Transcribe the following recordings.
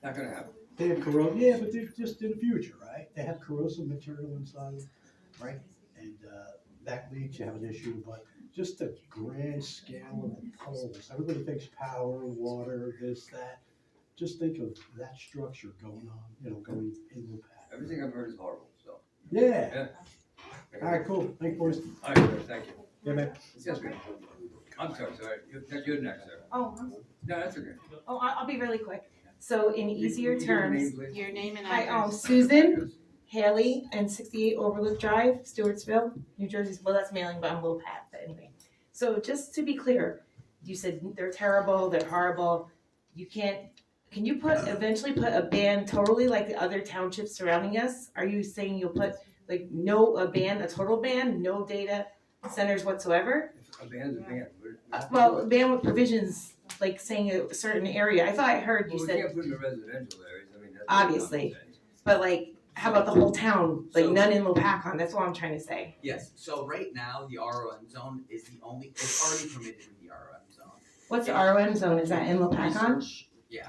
Not gonna happen. They have corrosive, yeah, but they're just in the future, right? They have corrosive material inside, right? And that leaks, you have an issue, but just the grand scale of the poles, everybody thinks power, water, this, that. Just think of that structure going on, going in the past. Everything I've heard is horrible, so. Yeah, Yeah. all right, cool, thank you, boys. All right, sir, thank you. Yeah, man. Yes, ma'am. I'm sorry, you're next, sir. Oh, No, that's okay. I'll be really quick. So in easier Give your terms, name, please. Your name and hi, address. Susan Haley and 68 Overlook Drive, Stewartsville, New Jersey. Well, that's mailing, but I'm a little pat, but anyway. So just to be clear, you said they're terrible, they're horrible. Can you eventually put a ban totally like the other townships surrounding us? Are you saying you'll put like a total ban, no data centers whatsoever? A band's a band. Well, a ban with provisions, like saying a certain area. I thought I heard you Well, we said, can't put in the residential areas, I mean, that's. Obviously. but like, how about the whole town? Like So- none in Lopakon, that's all I'm trying to say. Yes, so right now, the ROM zone is the only, it's already permitted with the ROM zone. What's the ROM zone? Is that in Lopakon?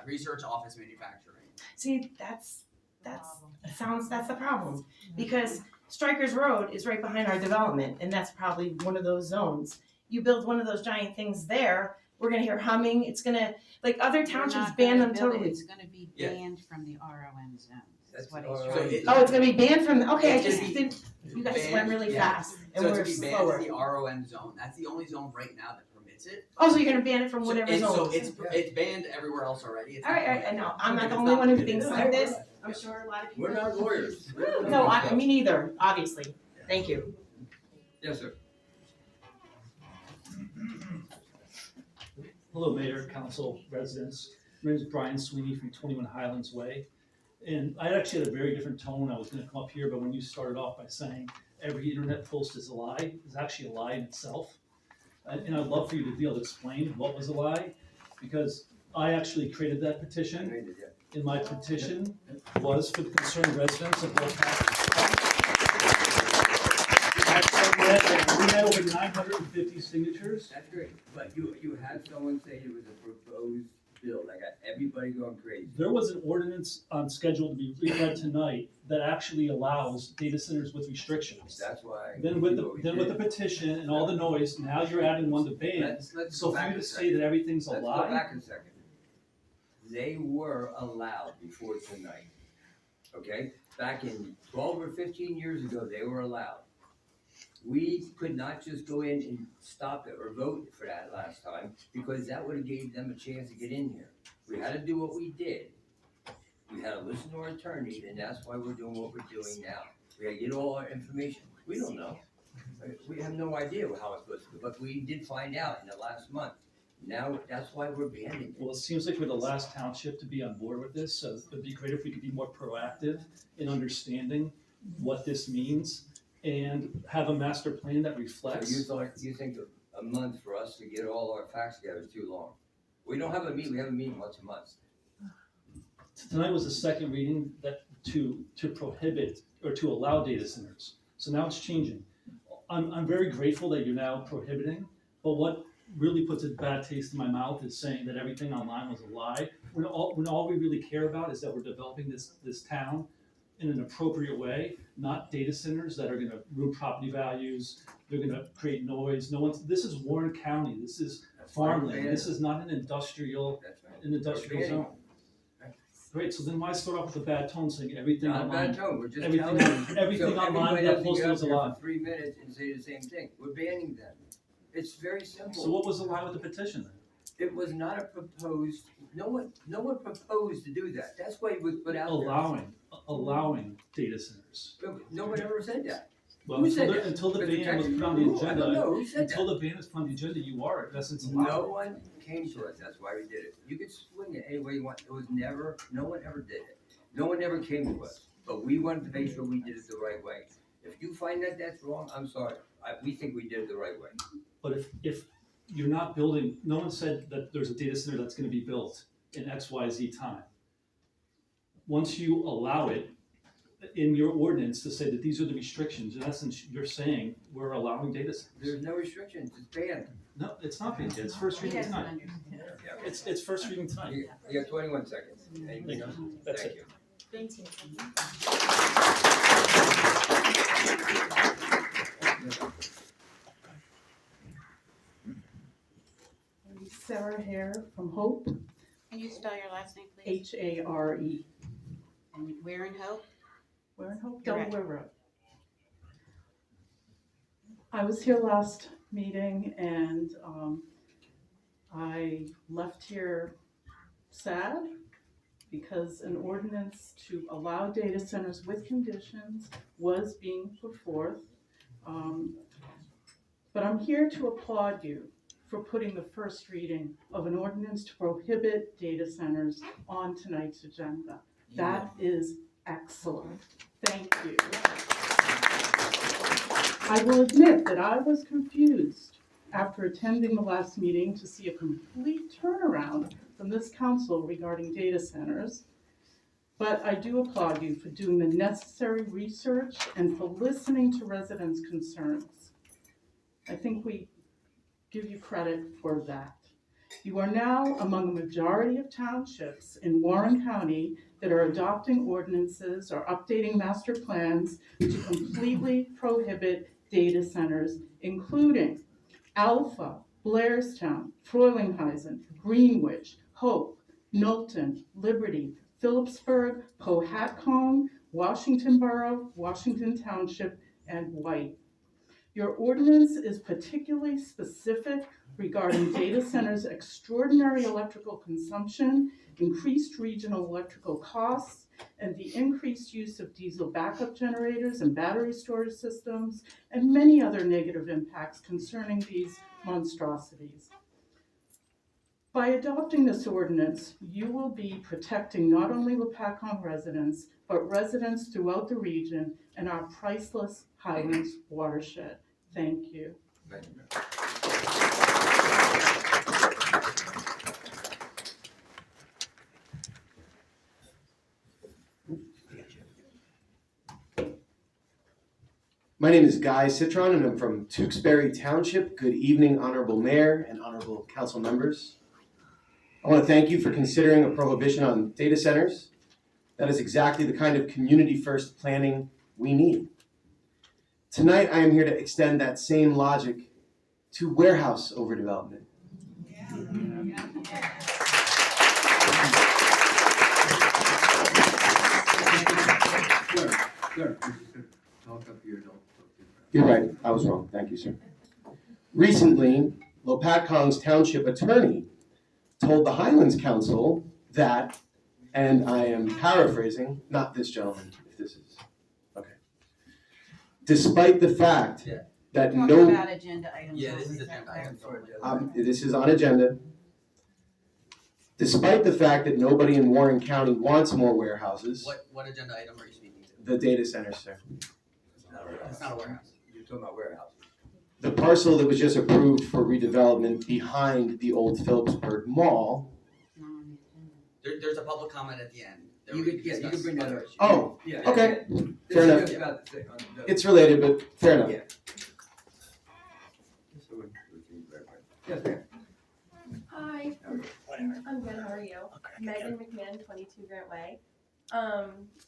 Research, office, manufacturing. See, that's the problem. Because Strikers Road is right behind our development, and that's probably one of those zones. You build one of those giant things there, we're gonna hear humming, it's gonna, like other townships ban them totally. It's gonna be Yeah. banned from the ROM zone, That's is what all he's right. trying to So say. Oh, it's gonna be banned from, okay, I It's just gonna be didn't, you guys banned, went really yeah. fast, and So we're to be banned slower. is the ROM zone, that's the only zone right now that permits it. Oh, so you're gonna ban it from So- whatever and zone? So it's banned everywhere else already. It's not Alright, I permitted. know, I'm not the It's only one who permitted. thinks like this, I'm sure a lot of people. We're not lawyers. No, me neither, obviously, thank you. Yes, sir. Hello, Mayor, Council, residents. My name is Brian Sweeney from 21 Highlands Way. And I actually had a very different tone. I was gonna come up here, but when you started off by saying every internet post is a lie, it's actually a lie in itself. And I'd love for you to be able to explain what was a lie, because I actually created that I petition. made it, yeah. And my petition was for the concerned residents of Lopakon. We had over 950 signatures. That's great, but you had someone say it was a proposed bill, I got everybody going crazy. There was an ordinance scheduled to be read tonight that actually allows data centers with restrictions. That's why. Then with the petition and all the noise, now you're adding one to ban. Let's So go for back you a to say second. that everything's a Let's go lie, back a second. They were allowed before tonight, okay? Back in 12 or 15 years ago, they were allowed. We could not just go in and stop it or vote for that last time, because that would have gave them a chance to get in here. We had to do what we did. We had to listen to our attorney, and that's why we're doing what we're doing now. We had to get all our information. We don't know. We have no idea how it's supposed to go, but we did find out in the last month. Now, that's why we're banning it. well, it seems like we're the last township to be on board with this, so it'd be great if we could be more proactive in understanding what this means and have a master plan that So reflects. you think a month for us to get all our facts together is too long? We don't have a meeting, we have a meeting once a month. Tonight was the second reading that to prohibit or to allow data centers. So now it's changing. I'm very grateful that you're now prohibiting, but what really puts a bad taste in my mouth is saying that everything online was a lie. When all we really care about is that we're developing this town in an appropriate way, not data centers that are gonna ruin property values, they're gonna create noise. This is Warren County, this is farmland, this is not an industrial That's right. industrial zone. Great, so then why start off with a bad tone saying everything Not a bad online? tone, we're just everything- telling you. everything So online everybody that doesn't posted get up was a here lie. for 3 minutes and say the same thing. We're banning them. It's very simple. So what was the lie with the petition then? It was not a proposed, no one proposed to do that. That's why it was put out there. Allowing data centers. No one ever said that. Well, Who said that? until the But ban was text- put on the who? I don't agenda, know, who said until that? the ban was put on the agenda, you are, in essence, No allowing. one came to us, that's why we did it. You could swing it any way you want. It was never, no one ever did it. No one ever came to us, but we wanted to make sure we did it the right way. If you find that that's wrong, I'm sorry. We think we did it the right way. But if you're not building, no one said that there's a data center that's gonna be built in XYZ time. Once you allow it, in your ordinance to say that these are the restrictions. In essence, you're saying we're allowing data centers. There's no restrictions, it's banned. No, it's not being, it's first He reading doesn't tonight. understand. It's first reading tonight. You got 21 seconds. Anything else? That's Thank it. you. Sarah Hare from Hope, Can you spell your last name, please? Hare. And where in Hope? We're in Hope, Correct. Delaware Road. I was here last meeting and I left here sad because an ordinance to allow data centers with conditions was being put forth. But I'm here to applaud you for putting the first reading of an ordinance to prohibit data centers on tonight's agenda. That is excellent. Thank you. I will admit that I was confused after attending the last meeting to see a complete turnaround from this council regarding data centers. But I do applaud you for doing the necessary research and for listening to residents' concerns. I think we give you credit for that. You are now among a majority of townships in Warren County that are adopting ordinances or updating master plans to completely prohibit data centers, including Alpha, Blairstown, Frelinghuysen, Greenwich, Hope, Knowlton, Liberty, Phillipsburg, Cohatcong, Washington Borough, Washington Township, and White. Your ordinance is particularly specific regarding data centers' extraordinary electrical consumption, increased regional electrical costs, and the increased use of diesel backup generators and battery storage systems, and many other negative impacts concerning these monstrosities. By adopting this ordinance, you will be protecting not only Lepaccon residents, but residents throughout the region and our priceless Highlands watershed. Thank you. Thank you, ma'am. My name is Guy Citron, and I'm from Tewksbury Township. Good evening, Honorable Mayor and Honorable Council members. I want to thank you for considering a prohibition on data centers. That is exactly the kind of community-first planning we need. Tonight, I am here to extend that same logic to warehouse overdevelopment. Sir, talk up here, don't talk too fast. You're right, I was wrong. Thank you, sir. Recently, Lopatcong's township attorney told the Highlands Council that, and I am paraphrasing, not this gentleman, if this is, okay. Despite the fact Yeah. that Talking no, about agenda items. Yeah, this only, is is that agenda correct? items only. this is on agenda. Despite the fact that nobody in Warren County wants more warehouses, What agenda item are you speaking to? the data center, sir. It's not a warehouse. It's not a warehouse. You're talking about warehouse. The parcel that was just approved for redevelopment behind the old Phillipsburg Mall. It's not on the agenda. There's a public comment at the end. that You we could, yeah, you discuss could bring that other up. issues. Oh, Yeah. okay. This Fair is enough. just about the thing, the- It's related, but fair enough. Yeah. Yes, ma'am. Hi, I'm good, how are you? Megan McMahon, 22 Grant Way.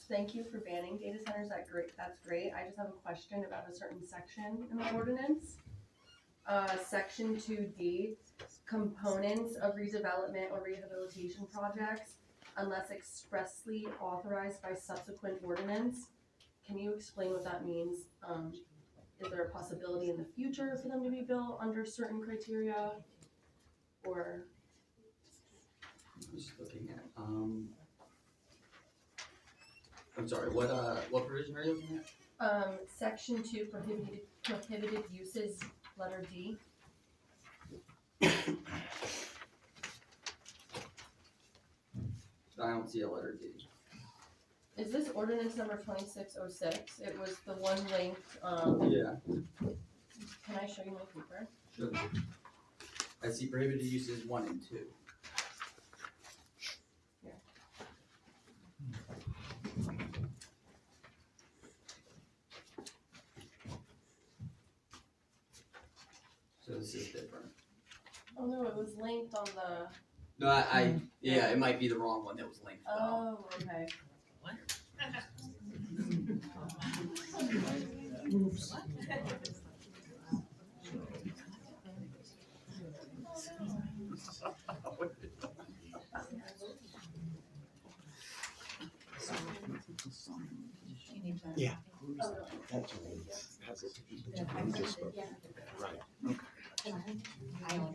Thank you for banning data centers, that's great. I just have a question about a certain section in the ordinance. Section 2D, components of redevelopment or rehabilitation projects unless expressly authorized by subsequent ordinance. Can you explain what that means? Is there a possibility in the future for them to be built under certain criteria? Or I'm just looking at, I'm sorry, what provision are you looking at? Section 2, prohibited uses, letter D. I don't see a letter D. Is this ordinance number 2606? It was the one linked, Yeah. can I show you my paper? Sure. I see prohibited uses 1 and 2. this is different. Oh no, it was linked on the, No, yeah, it might be the wrong one that was linked though. oh, okay. Yeah. That's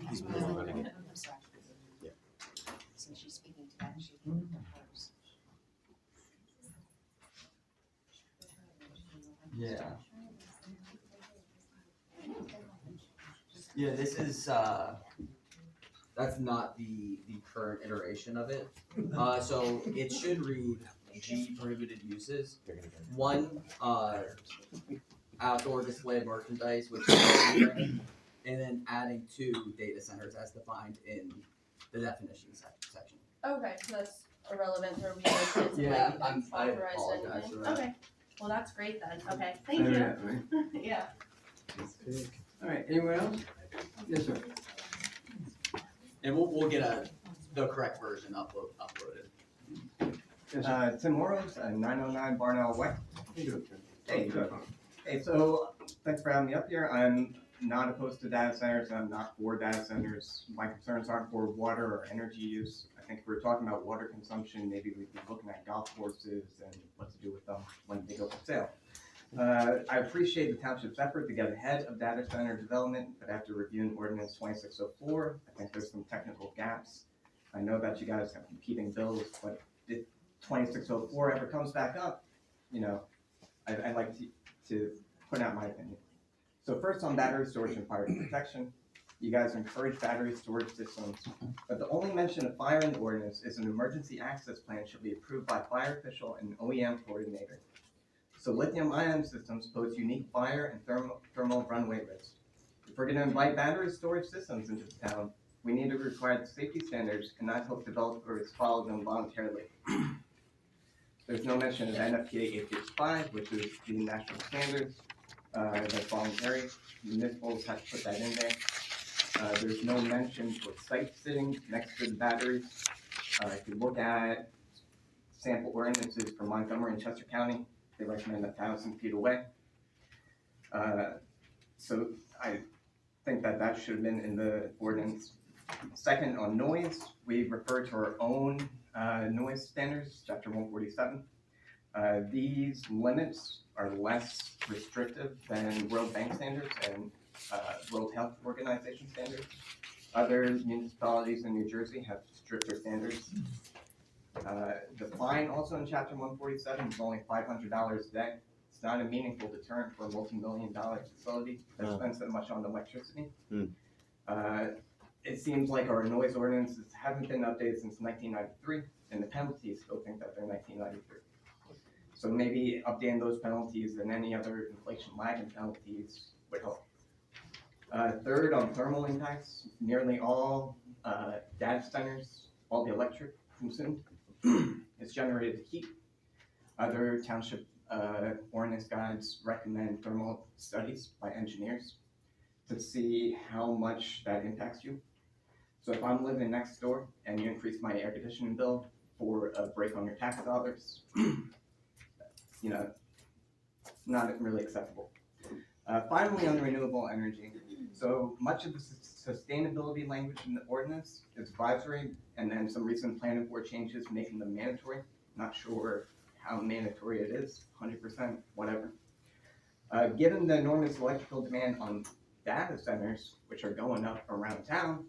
He's moving on again. I'm sorry. Yeah. Since she's speaking to that, she can look at hers. Yeah. Yeah, this is, that's not the current iteration of it. So it should read G prohibited uses. One, outdoor display of merchandise, which is and then adding 2 data centers as defined in the definition section. Okay, so that's irrelevant to review it's Yeah, like I authorized apologize anything. for that. Okay, well, that's great then, okay, thank you. Yeah. Alright, anyone else? Yes, sir. And we'll get the correct version uploaded. Yes, sir. Tim Morrows, 909 Barnell Way. Hey, good. Hey, so thanks for having me up here. I'm not opposed to data centers. I'm not for data centers. My concerns aren't for water or energy use. I think if we're talking about water consumption, maybe we'd be looking at golf courses and what to do with them when they go for sale. I appreciate the township's effort to get ahead of data center development, but after reviewing ordinance 2604, I think there's some technical gaps. I know that you guys have competing bills, but if 2604 ever comes back up, you know, I'd like to put out my opinion. So first on battery storage and fire protection, you guys encourage battery storage systems, but the only mention of fire in the ordinance is an emergency access plan should be approved by fire official and OEM coordinator. So lithium-ion systems pose unique fire and thermal runaway risks. If we're gonna invite battery storage systems into the town, we need to require the safety standards and not hope developers follow them voluntarily. There's no mention of NFPA 865, which is the national standards, that's voluntary. Municipals have to put that in there. There's no mention for site sitting next to the batteries. If you look at sample ordinances for Montgomery and Chester County, they recommend 1,000 feet away. So I think that should have been in the ordinance. Second, on noise, we refer to our own noise standards, chapter 147. These limits are less restrictive than World Bank standards and World Health Organization standards. Other municipalities in New Jersey have stricter standards. The fine also in chapter 147 is only $500 a day. It's not a meaningful deterrent for a multi-million-dollar facility that spends so much on electricity. It seems like our noise ordinances haven't been updated since 1993, and the penalties still think that they're 1993. So maybe updating those penalties and any other inflation lagging penalties would help. Third, on thermal impacts, nearly all data centers, all the electric consumed is generated heat. Other township ordinance guides recommend thermal studies by engineers to see how much that impacts you. So if I'm living next door and you increase my air conditioning bill for a break on your tax dollars, you know, not really acceptable. Finally, on renewable energy, so much of the sustainability language in the ordinance is advisory, and then some recent planning board changes making them mandatory. Not sure how mandatory it is, 100%, whatever. Given the enormous electrical demand on data centers, which are going up around town,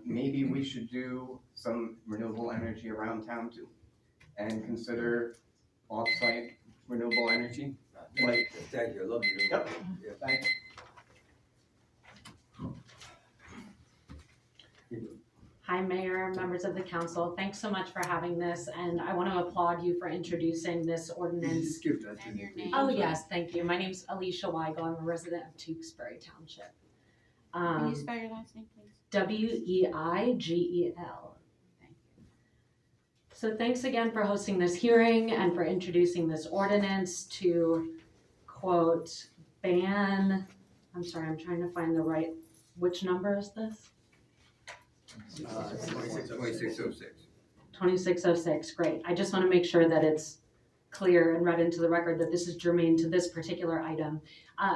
maybe we should do some renewable energy around town too, and consider off-site renewable energy. Like, Thank you, I love you. Yep. Yeah. thank Hi, Mayor, members of the council. Thanks so much for having this, and I want to applaud you for introducing this ordinance. Just give that to And me, your please. name. Oh, yes, thank you. My name's Alicia Weigel. I'm a resident of Tewksbury Township. Can you spell your last name, please? Weigel. So thanks again for hosting this hearing and for introducing this ordinance to, quote, ban, I'm sorry, I'm trying to find the right which number is this? 2606. 2606, great. I just want to make sure that it's clear and read into the record that this is germane to this particular item.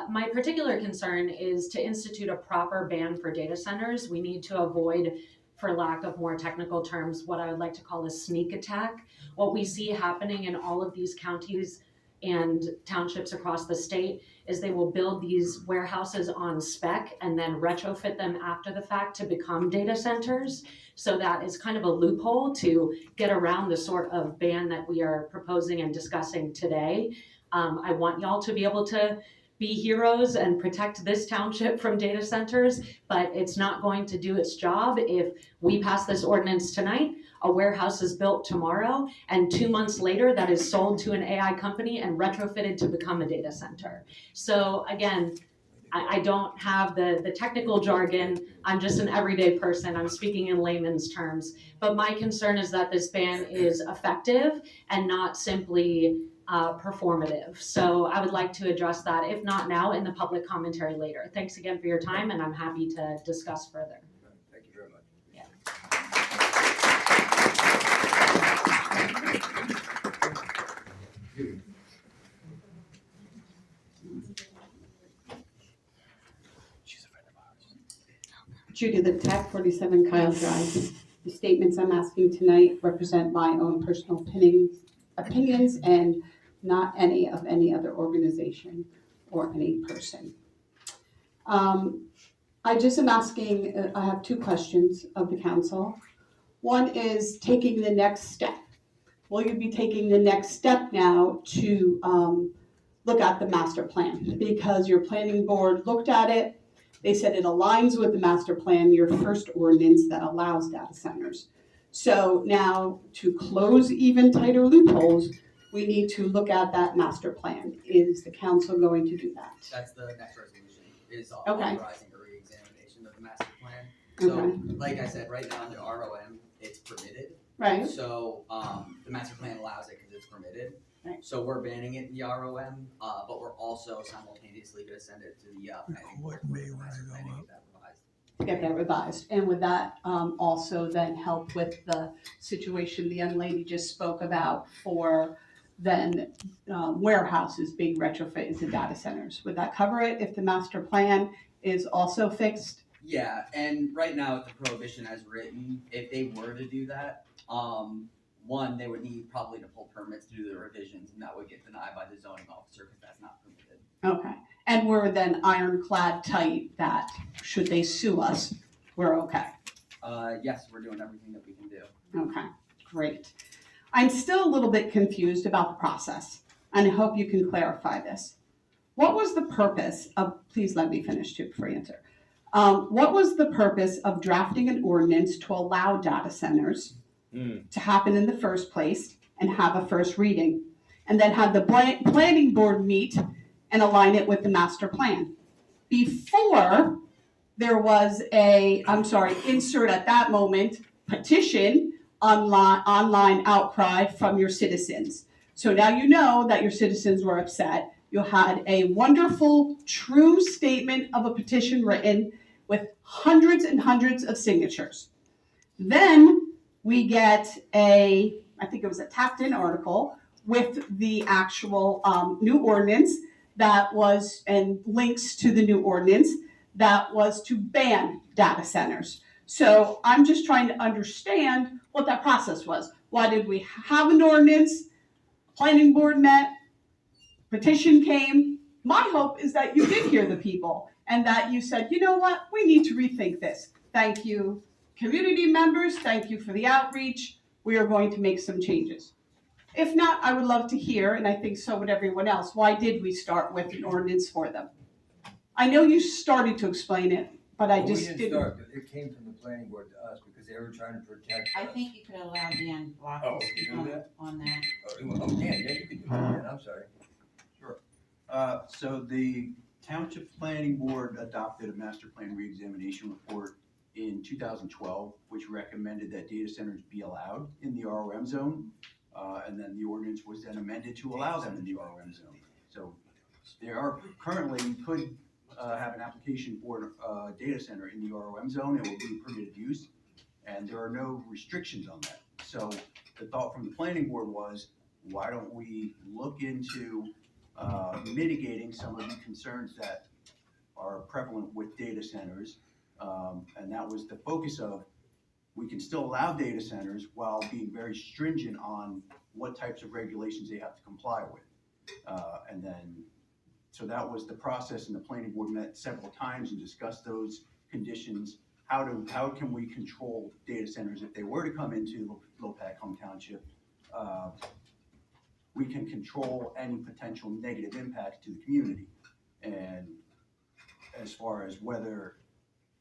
My particular concern is to institute a proper ban for data centers. We need to avoid, for lack of more technical terms, what I would like to call a sneak attack. What we see happening in all of these counties and townships across the state is they will build these warehouses on spec and then retrofit them after the fact to become data centers. So that is kind of a loophole to get around the sort of ban that we are proposing and discussing today. I want y'all to be able to be heroes and protect this township from data centers, but it's not going to do its job if we pass this ordinance tonight, a warehouse is built tomorrow, and 2 months later that is sold to an AI company and retrofitted to become a data center. So again, I don't have the technical jargon. I'm just an everyday person. I'm speaking in layman's terms. But my concern is that this ban is effective and not simply performative. So I would like to address that, if not now, in the public commentary later. Thanks again for your time, and I'm happy to discuss further. Thank you very much. Yeah. Judy Liptak, 47 Kyle Drive. The statements I'm asking tonight represent my own personal opinions and not any of any other organization or any person. I just am asking, I have two questions of the council. One is taking the next step. Will you be taking the next step now to look at the master plan? Because your planning board looked at it. They said it aligns with the master plan, your first ordinance that allows data centers. So now to close even tighter loopholes, we need to look at that master plan. Is the council going to do that? That's the next resolution, is Okay. authorizing a re-examination of the master plan. So, Okay. like I said, right now in the ROM, it's permitted. Right. So, the master plan allows it because it's permitted. Right. So we're banning it in the ROM, but we're also simultaneously gonna send it to the planning board for the master plan to get that revised. Get that revised. And would that also then help with the situation the young lady just spoke about for then warehouses being retrofitted into data centers? Would that cover it if the master plan is also fixed? Yeah, and right now with the prohibition as written, if they were to do that, one, they would need probably to pull permits to do the revisions, and that would get denied by the zoning officer because that's not permitted. Okay. And we're then ironclad tight that should they sue us, we're okay. Yes, we're doing everything that we can do. Okay, great. I'm still a little bit confused about the process, and I hope you can clarify this. What was the purpose of, please let me finish too before you answer. What was the purpose of drafting an ordinance to allow data centers to happen in the first place and have a first reading, and then have the planning board meet and align it with the master plan? Before there was insert at that moment, petition, online outcry from your citizens. So now you know that your citizens were upset. You had a wonderful, true statement of a petition written with hundreds and hundreds of signatures. Then we get I think it was a tapped-in article with the actual new ordinance that was, and links to the new ordinance that was to ban data centers. So I'm just trying to understand what that process was. Why did we have an ordinance? Planning board met, petition came. My hope is that you did hear the people and that you said, you know what, we need to rethink this. Thank you, community members. Thank you for the outreach. We are going to make some changes. If not, I would love to hear, and I think so would everyone else, why did we start with an ordinance for them? I know you started to explain it, but I just We didn't start. It came from the planning board to us because they were trying to protect I us. think you could allow Dan Block Oh, to speak you do that? on that. Oh, Dan, yeah, you can do that, I'm sorry. Sure. So the Township Planning Board adopted a master plan reexamination report in 2012, which recommended that data centers be allowed in the ROM zone. And then the ordinance was then amended to allow them in the ROM zone. So they are currently, you could have an application for a data center in the ROM zone. It will be permitted use, and there are no restrictions on that. So the thought from the planning board was, why don't we look into mitigating some of the concerns that are prevalent with data centers? And that was the focus of, we can still allow data centers while being very stringent on what types of regulations they have to comply with. And then, so that was the process, and the planning board met several times and discussed those conditions. How can we control data centers if they were to come into Lopac Home Township? We can control any potential negative impact to the community. And as far as whether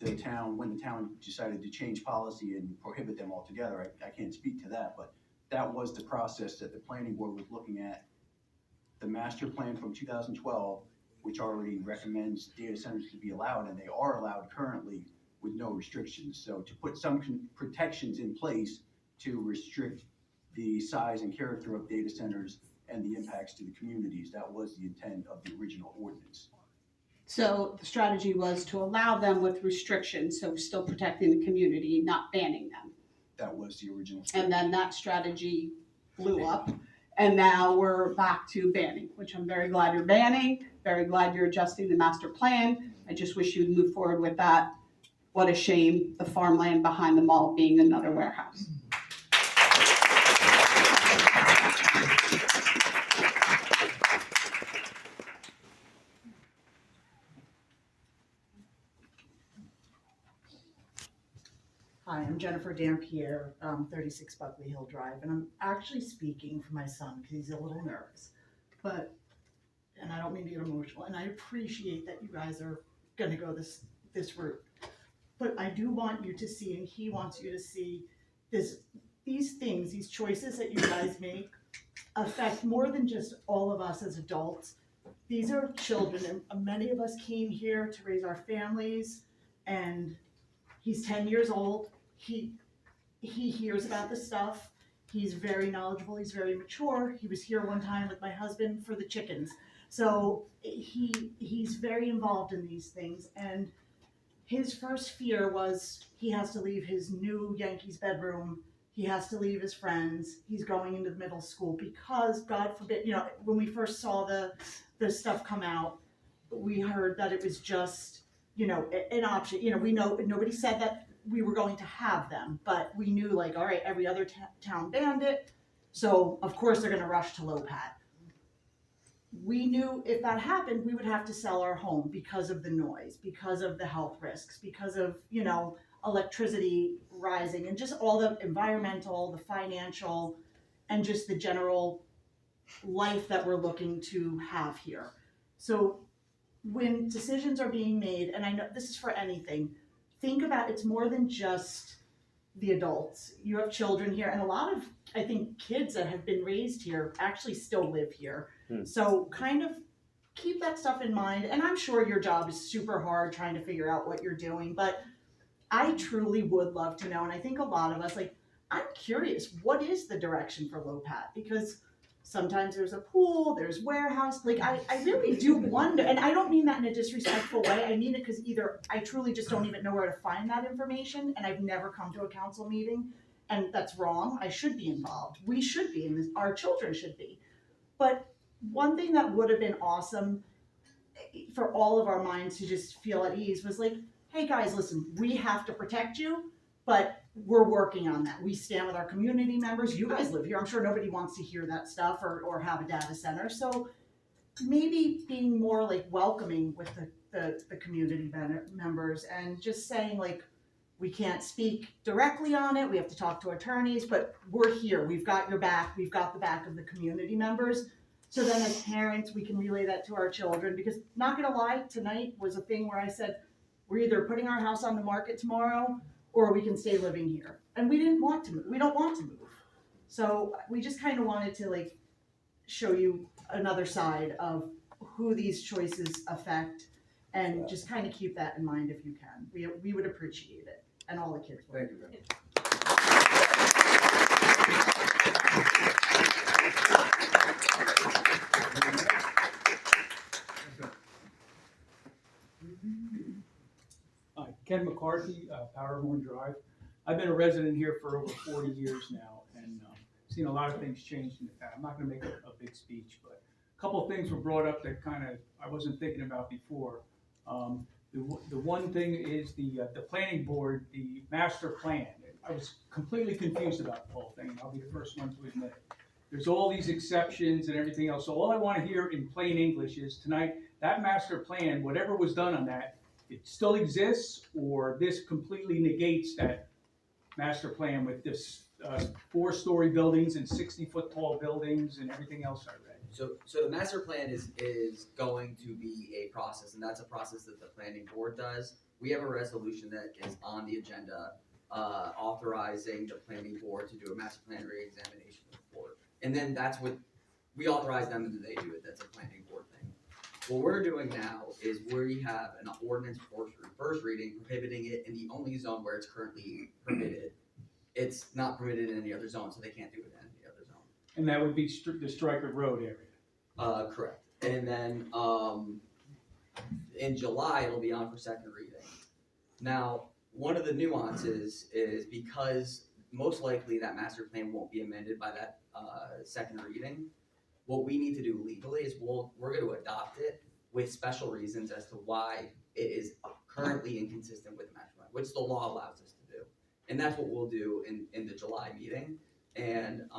when the town decided to change policy and prohibit them altogether, I can't speak to that, but that was the process that the planning board was looking at. The master plan from 2012, which already recommends data centers to be allowed, and they are allowed currently with no restrictions. So to put some protections in place to restrict the size and character of data centers and the impacts to the communities, that was the intent of the original ordinance. So the strategy was to allow them with restrictions, so still protecting the community, not banning them. That was the original. And then that strategy blew up, and now we're back to banning, which I'm very glad you're banning, very glad you're adjusting the master plan. I just wish you'd move forward with that. What a shame, the farmland behind the mall being another warehouse. Hi, I'm Jennifer Dampierre, 36 Buckley Hill Drive, and I'm actually speaking for my son because he's a little nervous. And I don't mean to get emotional, and I appreciate that you guys are gonna go this route. But I do want you to see, and he wants you to see, these things, these choices that you guys make affect more than just all of us as adults. These are children, and many of us came here to raise our families, and he's 10 years old. He hears about this stuff. He's very knowledgeable. He's very mature. He was here one time with my husband for the chickens. So he's very involved in these things. And his first fear was he has to leave his new Yankees bedroom. He has to leave his friends. He's going into middle school because, God forbid, when we first saw the stuff come out, we heard that it was just, an option. We know nobody said that we were going to have them, but we knew, like, all right, every other town banned it, so of course they're going to rush to Lopat. We knew if that happened, we would have to sell our home because of the noise, because of the health risks, because of, electricity rising, and just all the environmental, the financial, and just the general life that we're looking to have here. So when decisions are being made, and I know this is for anything, think about it's more than just the adults. You have children here, and a lot of, I think, kids that have been raised here actually still live here. So kind of keep that stuff in mind, and I'm sure your job is super hard trying to figure out what you're doing, but I truly would love to know, and I think a lot of us, I'm curious, what is the direction for Lopat? Because sometimes there's a pool, there's warehouse, I really do wonder, and I don't mean that in a disrespectful way, I mean it because either I truly just don't even know where to find that information, and I've never come to a council meeting, and that's wrong. I should be involved. We should be in this, our children should be. But one thing that would have been awesome for all of our minds to just feel at ease was hey guys, listen, we have to protect you, but we're working on that. We stand with our community members. You guys live here. I'm sure nobody wants to hear that stuff or have a data center. So maybe being more welcoming with the community members and just saying we can't speak directly on it. We have to talk to attorneys, but we're here. We've got your back. We've got the back of the community members. So then as parents, we can relay that to our children, because not gonna lie, tonight was a thing where I said, we're either putting our house on the market tomorrow or we can stay living here. And we didn't want to move. We don't want to move. So we just kind of wanted to show you another side of who these choices affect, and just kind of keep that in mind if you can. We would appreciate it, and all the kids would. Thank you very much. Ken McCarthy, Powerhorn Drive. I've been a resident here for over 40 years now, and seen a lot of things change in the town. I'm not gonna make a big speech, but a couple of things were brought up that kind of I wasn't thinking about before. The one thing is the planning board, the master plan. I was completely confused about the whole thing, and I'll be the first one to admit it. There's all these exceptions and everything else, so all I wanna hear in plain English is tonight, that master plan, whatever was done on that, it still exists, or this completely negates that master plan with this 4-story buildings and 60-foot tall buildings and everything else I read. So the master plan is going to be a process, and that's a process that the planning board does. We have a resolution that is on the agenda, authorizing the planning board to do a master plan reexamination report. And then that's what, we authorize them and they do it, that's a planning board thing. What we're doing now is we have an ordinance for first reading prohibiting it in the only zone where it's currently permitted. It's not permitted in any other zone, so they can't do it in any other zone. And that would be the Stryker Road area. Correct. And then, in July, it'll be on for second reading. Now, one of the nuances is because most likely that master plan won't be amended by that, second reading, what we need to do legally is we're gonna adopt it with special reasons as to why it is currently inconsistent with the master plan, which the law allows us to do. And that's what we'll do in the July meeting. And,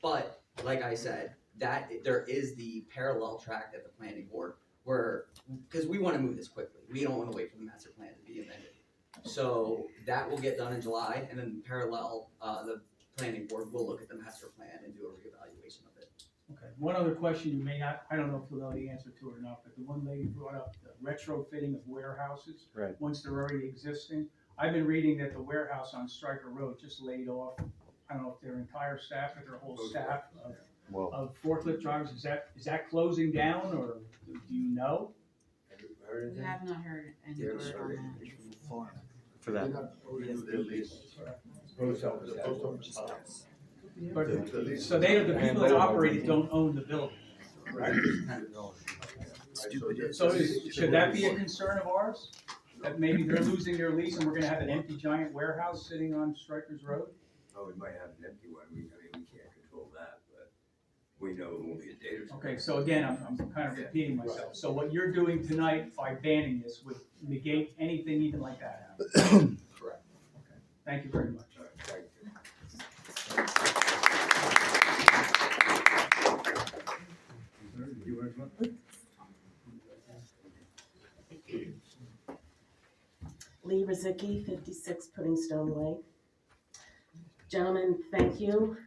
but like I said, that there is the parallel track at the planning board where, because we want to move this quickly. We don't want to wait for the master plan to be amended. So that will get done in July, and then in parallel, the planning board will look at the master plan and do a reevaluation of it. Okay, one other question you may not, I don't know if you'll know the answer to it or not, but the one lady brought up the retrofitting of warehouses. Right. Once they're already existing. I've been reading that the warehouse on Stryker Road just laid off, I don't know if their entire staff or their whole staff of forklift drivers. Is that closing down, or do you know? We have not heard any word on that. For that. But, so the people that operate it don't own the building, correct? So should that be a concern of ours? That maybe they're losing their lease and we're gonna have an empty giant warehouse sitting on Stryker's Road? Oh, we might have an empty one, we can't control that, but we know it won't be a data center. Okay, so again, I'm kind of repeating myself. So what you're doing tonight by banning this would negate anything even like that happening? Correct. Okay, thank you very much. All right, thank you. Lee Rozicki, 56 Puddingstone Way. Gentlemen, thank you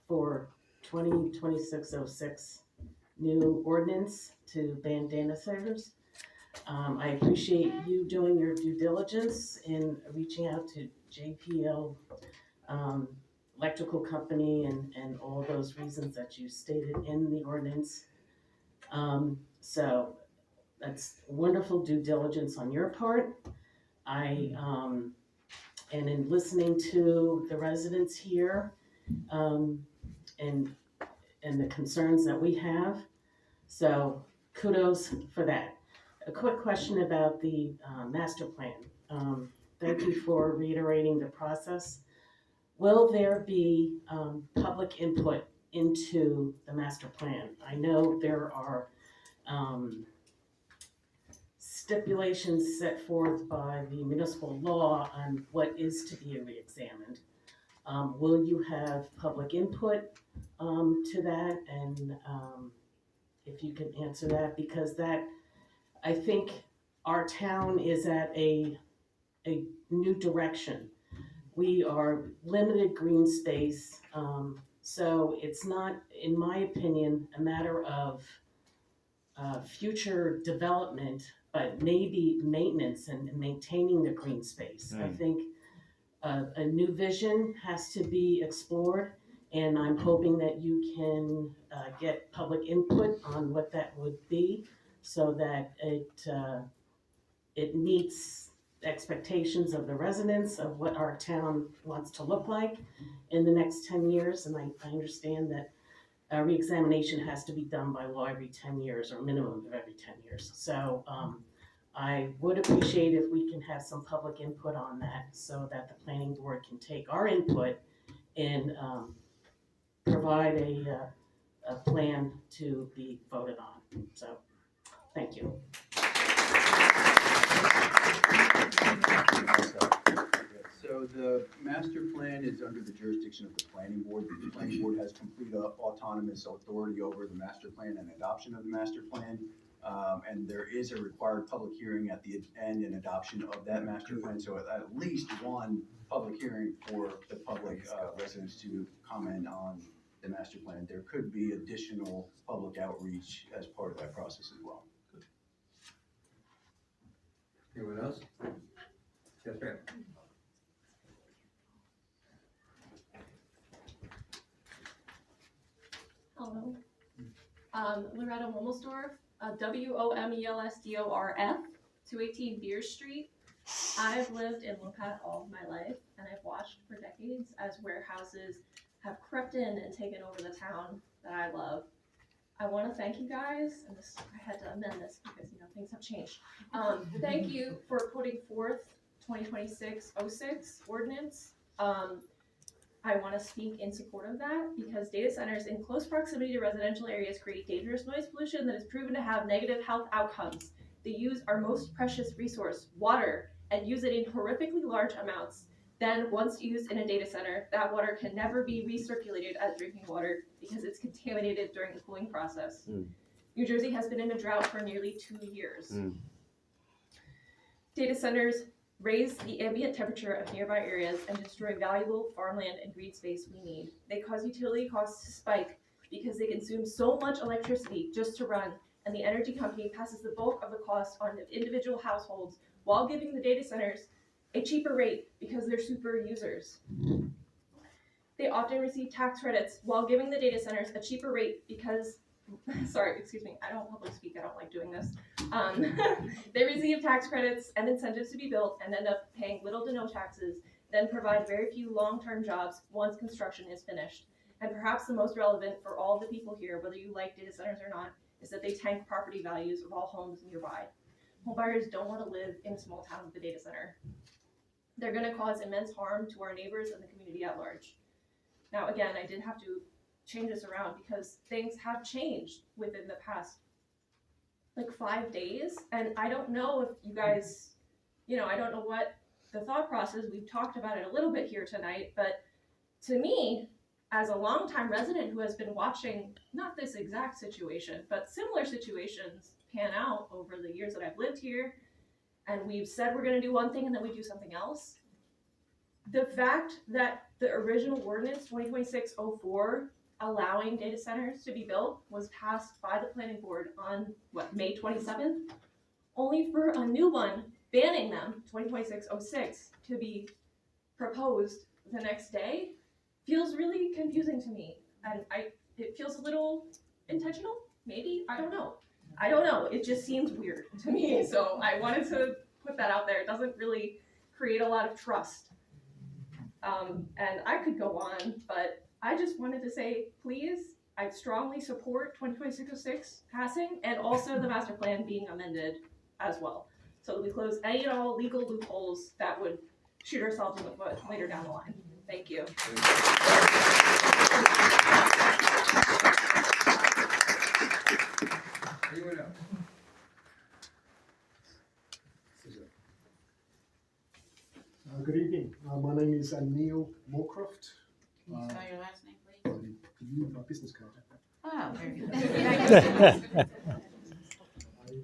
for 2026-06 new ordinance to ban data centers. I appreciate you doing your due diligence in reaching out to JPL Electrical Company and all those reasons that you stated in the ordinance. So that's wonderful due diligence on your part. And in listening to the residents here, and the concerns that we have, so kudos for that. A quick question about the master plan. Thank you for reiterating the process. Will there be public input into the master plan? I know there are stipulations set forth by the municipal law on what is to be reexamined. Will you have public input to that? And if you can answer that, because that, I think our town is at a new direction. We are limited green space, so it's not, in my opinion, a matter of future development, but maybe maintenance and maintaining the green space. I think a new vision has to be explored, and I'm hoping that you can get public input on what that would be, so that it meets expectations of the residents of what our town wants to look like in the next 10 years. And I understand that reexamination has to be done by law every 10 years, or minimum of every 10 years. So I would appreciate if we can have some public input on that so that the planning board can take our input and provide a plan to be voted on. So, thank you. So the master plan is under the jurisdiction of the planning board. The planning board has complete autonomous authority over the master plan and adoption of the master plan. And there is a required public hearing at the end and adoption of that master plan. So at least one public hearing for the public residents to comment on the master plan. There could be additional public outreach as part of that process as well. Anyone else? Yes, ma'am. Hello. Loretta Womelsdorf, Womelsdorf, 218 Beer Street. I've lived in Lopat all of my life, and I've watched for decades as warehouses have crept in and taken over the town that I love. I want to thank you guys, and this, I had to amend this because things have changed. Thank you for putting forth 2026-06 ordinance. I want to speak in support of that because data centers in close proximity to residential areas create dangerous noise pollution that is proven to have negative health outcomes. They use our most precious resource, water, and use it in horrifically large amounts. Then once used in a data center, that water can never be recirculated as drinking water because it's contaminated during the cooling process. New Jersey has been in a drought for nearly 2 years. Data centers raise the ambient temperature of nearby areas and destroy valuable farmland and green space we need. They cause utility costs to spike because they consume so much electricity just to run, and the energy company passes the bulk of the cost on individual households while giving the data centers a cheaper rate because they're super users. They often receive tax credits while giving the data centers a cheaper rate because sorry, excuse me, I don't public speak, I don't like doing this. They receive tax credits and incentives to be built and end up paying little to no taxes, then provide very few long-term jobs once construction is finished. And perhaps the most relevant for all the people here, whether you like data centers or not, is that they tank property values of all homes nearby. Homebuyers don't want to live in a small town with a data center. They're going to cause immense harm to our neighbors and the community at large. Now, again, I did have to change this around because things have changed within the past 5 days, and I don't know if you guys, I don't know what the thought process, we've talked about it a little bit here tonight, but to me, as a longtime resident who has been watching not this exact situation, but similar situations pan out over the years that I've lived here, and we've said we're going to do one thing and then we do something else, the fact that the original ordinance 2026-04 allowing data centers to be built was passed by the planning board on May 27th, only for a new one banning them 2026-06 to be proposed the next day feels really confusing to me, and it feels a little intentional, maybe, I don't know, it just seems weird to me, so I wanted to put that out there. It doesn't really create a lot of trust, and I could go on, but I just wanted to say, please, I strongly support 2026-06 passing and also the master plan being amended as well, so that we close any and all legal loopholes that would shoot ourselves in the foot later down the line. Thank you. Anyone else? Good evening. My name is Neil Moorcroft. Can you spell your last name, please? My business card. Oh, very good.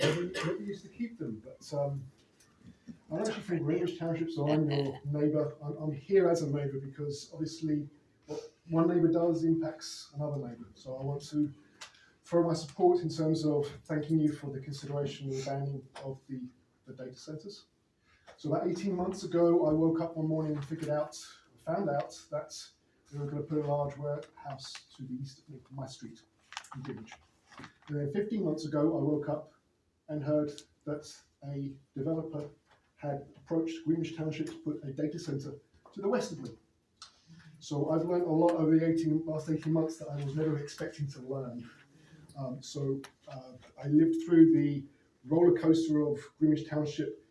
I never used to keep them, but I'm actually from Greenwich Township, so I'm your neighbour. I'm here as a neighbour because obviously what one neighbour does impacts another neighbour. So I want to throw my support in terms of thanking you for the consideration of the banning of the data centres. So about 18 months ago, I woke up one morning and found out that they were going to put a large warehouse to the east of my street in Greenwich. And then 15 months ago, I woke up and heard that a developer had approached Greenwich Township to put a data centre to the west of me. So I've learned a lot over the last 18 months that I was never expecting to learn. I lived through the roller coaster of Greenwich Township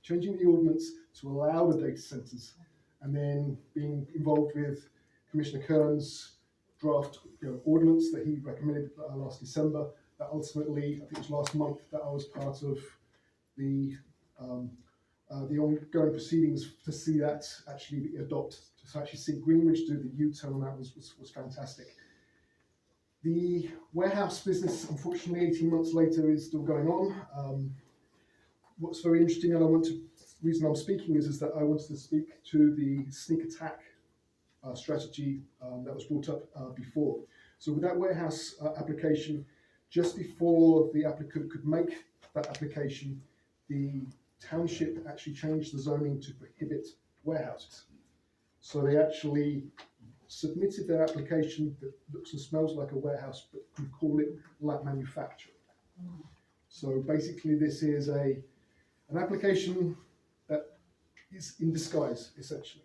changing the ordinance to allow the data centres, and then being involved with Commissioner Kern's draft ordinance that he recommended last December, that ultimately, I think it was last month, that I was part of the ongoing proceedings to see that actually be adopted, to actually see Greenwich do the U-turn on that was fantastic. The warehouse business, unfortunately, 18 months later is still going on. What's very interesting, and the reason I'm speaking is that I wanted to speak to the sneak attack strategy that was brought up before. So with that warehouse application, just before the applicant could make that application, the township actually changed the zoning to prohibit warehouses. So they actually submitted their application that looks and smells like a warehouse, but can call it light manufacturing. So basically this is an application that is in disguise, essentially.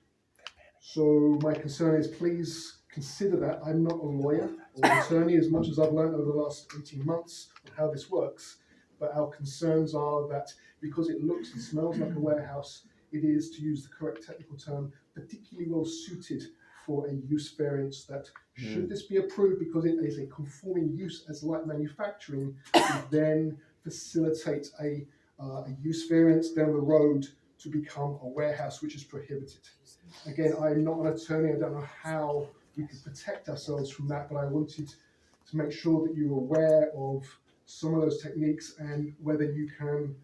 So my concern is, please consider that. I'm not a lawyer or an attorney, as much as I've learned over the last 18 months on how this works, but our concerns are that because it looks and smells like a warehouse, it is, to use the correct technical term, particularly well suited for a use variance that, should this be approved because it is a conforming use as light manufacturing, would then facilitate a use variance down the road to become a warehouse which is prohibited. Again, I'm not an attorney, I don't know how we can protect ourselves from that, but I wanted to make sure that you're aware of some of those techniques and whether you can,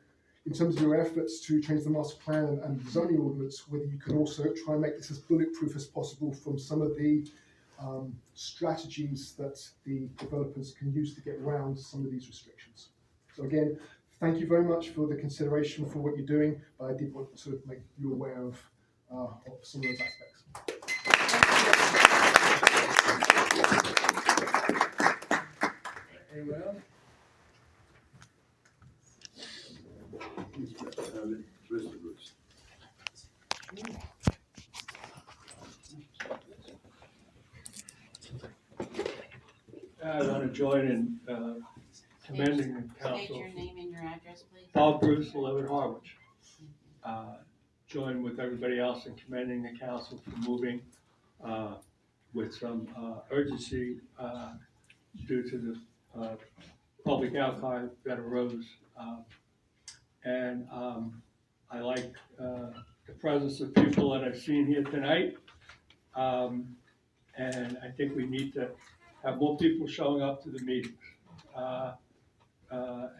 in terms of your efforts to change the master plan and the zoning ordinance, whether you can also try and make this as bulletproof as possible from some of the strategies that the developers can use to get around some of these restrictions. So again, thank you very much for the consideration for what you're doing, but I did want to make you aware of some of those aspects. Anyone else? Mr. Bruce. I want to join in commending the State council. your name and your address, please. Paul Bruce, 11 Harwich. Join with everybody else in commending the council for moving with some urgency due to the public outcry that arose. I like the presence of people that I've seen here tonight. And I think we need to have more people showing up to the meetings.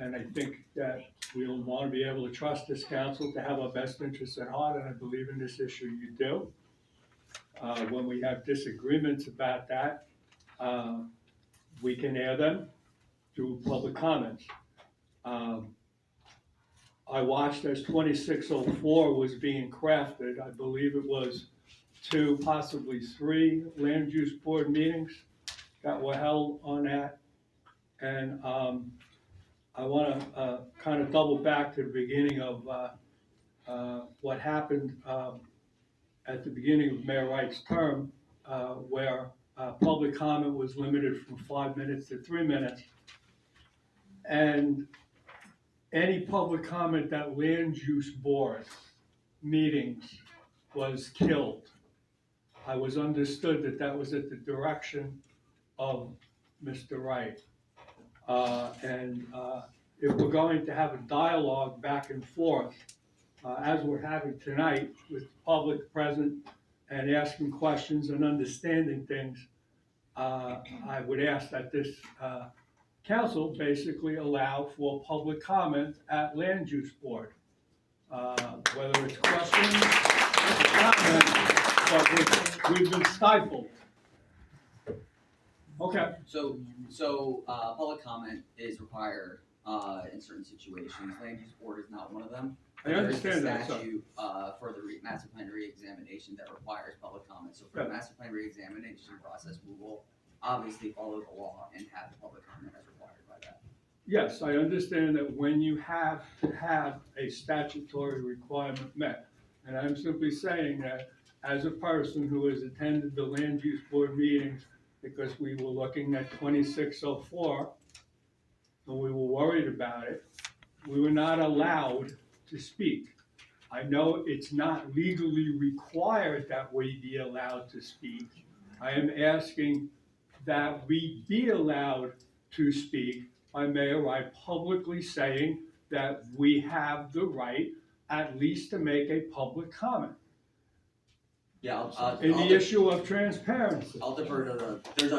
And I think that we'll want to be able to trust this council to have our best interests at heart, and I believe in this issue you do. When we have disagreements about that, we can air them through public comments. I watched as 2604 was being crafted. I believe it was 2, possibly 3 land use board meetings that were held on that. And I want to kind of double back to the beginning of what happened at the beginning of Mayor Wright's term, where public comment was limited from 5 minutes to 3 minutes. And any public comment that land use board meetings was killed. I was understood that that was at the direction of Mr. Wright. If we're going to have a dialogue back and forth, as we're having tonight with the public present and asking questions and understanding things, I would ask that this council basically allow for public comment at land use board. Whether it's questions or comments, but we've been stifled. Okay. So public comment is required in certain situations. Land use board is not one of them. I understand that, There is a statute for the master plan re-examination that requires public comment. So for the master plan re-examination process, we will obviously follow the law and have the public comment as required by that. Yes, I understand that when you have to have a statutory requirement met, and I'm simply saying that as a person who has attended the land use board meetings, because we were looking at 2604, and we were worried about it, we were not allowed to speak. I know it's not legally required that we be allowed to speak. I am asking that we be allowed to speak by Mayor Wright publicly saying that we have the right at least to make a public comment. Yeah, In the issue of transparency. I'll defer to there's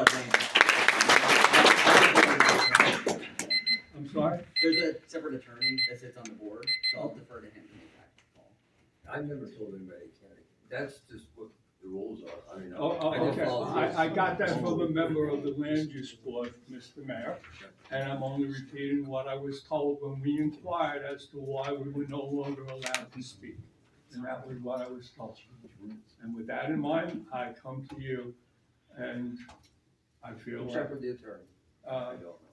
I'm sorry? There's a separate attorney that sits on the board, so I'll defer to him to make that call. I've never told anybody county. That's just what the rules are. I mean, Oh, I just okay, follow the rules. I got that from a member of the land use board, Mr. Mayor, and I'm only repeating what I was told when we inquired as to why we were no longer allowed to speak. And that was what I was told. And with that in mind, I come to you and I feel like. Check with the attorney.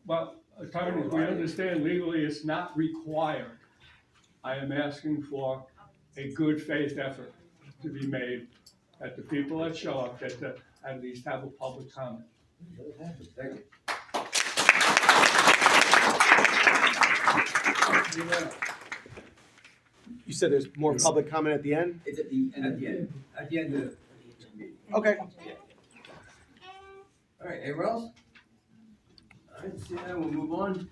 Well, attorneys, we understand legally it's not required. I am asking for a good faith effort to be made, that the people that show up, that to at least have a public comment. Thank you. You said there's more public comment at the end? It's at the end. At the end. At the end of the meeting. Okay. All right, anyone else? All right, see that, we'll move on.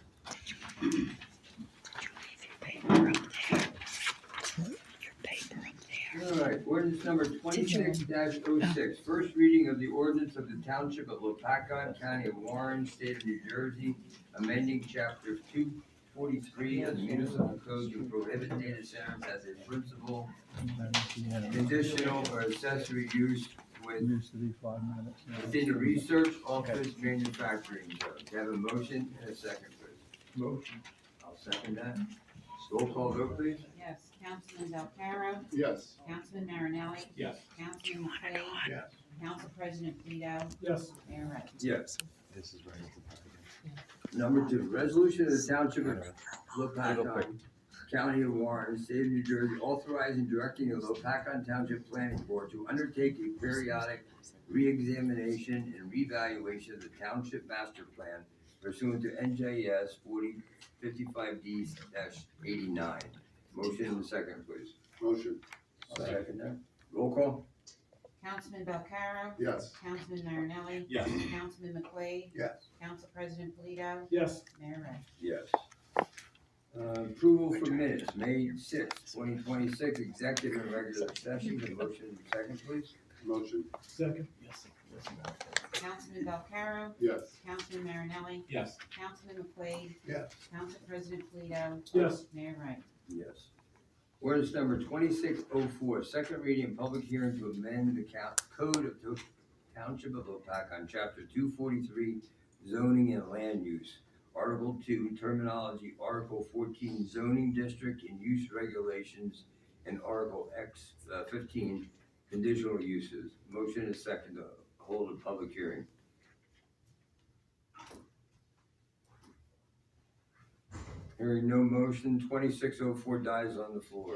All right, ordinance number 26-06, first reading of the ordinance of the Township of Lopakon, County of Warren, State of New Jersey, amending chapter 243 of the municipal code to prohibit data centers as a principal, conditional, or accessory use within the research, office, manufacturing zone. Do you have a motion and a second, please? Motion. I'll second that. Roll call vote, please. Yes, Councilman Valcarro. Yes. Councilman Marinelli. Yes. Councilman McQuaid. Yes. Council President Polito. Yes. Mayor Wright. Yes. Number 2, resolution of the Township of Lopakon, County of Warren, State of New Jersey, authorizing directing the Lopakon Township Planning Board to undertake a periodic re-examination and revaluation of the Township Master Plan pursuant to NJS 4055D-89. Motion and second, please. Motion. I'll second that. Roll call? Councilman Valcarro. Yes. Councilman Marinelli. Yes. Councilman McQuaid. Yes. Council President Polito. Yes. Mayor Wright. Yes. Approval for minutes, May 6, 2026, executive and regular session. The motion and second, please. Motion. Second. Yes. Councilman Valcarro. Yes. Councilman Marinelli. Yes. Councilman McQuaid. Yes. Council President Polito. Yes. Mayor Wright. Yes. Ordinance number 2604, second reading and public hearing to amend the code of the Township of Lopakon, chapter 243, zoning and land use. Article 2, terminology, Article 14, zoning district and use regulations, and Article 15, conditional uses. Motion is second to hold a public hearing. Hearing no motion, 2604 dies on the floor.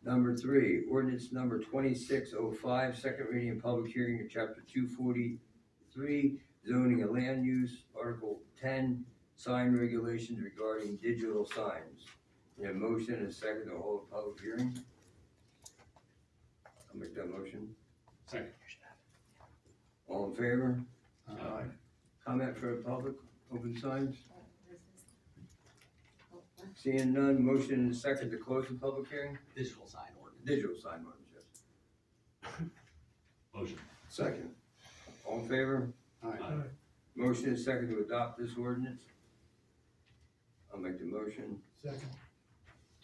Number 3, ordinance number 2605, second reading and public hearing of chapter 243, zoning and land use, Article 10, sign regulations regarding digital signs. We have motion and second to hold a public hearing. I'll make that motion. Second. All in favor? Aye. Comment for the public, open signs? Seeing none, motion and second to close the public hearing? Digital sign ordinance. Digital sign ordinance, yes. Motion. Second. All in favor? Aye. Motion and second to adopt this ordinance. I'll make the motion. Second.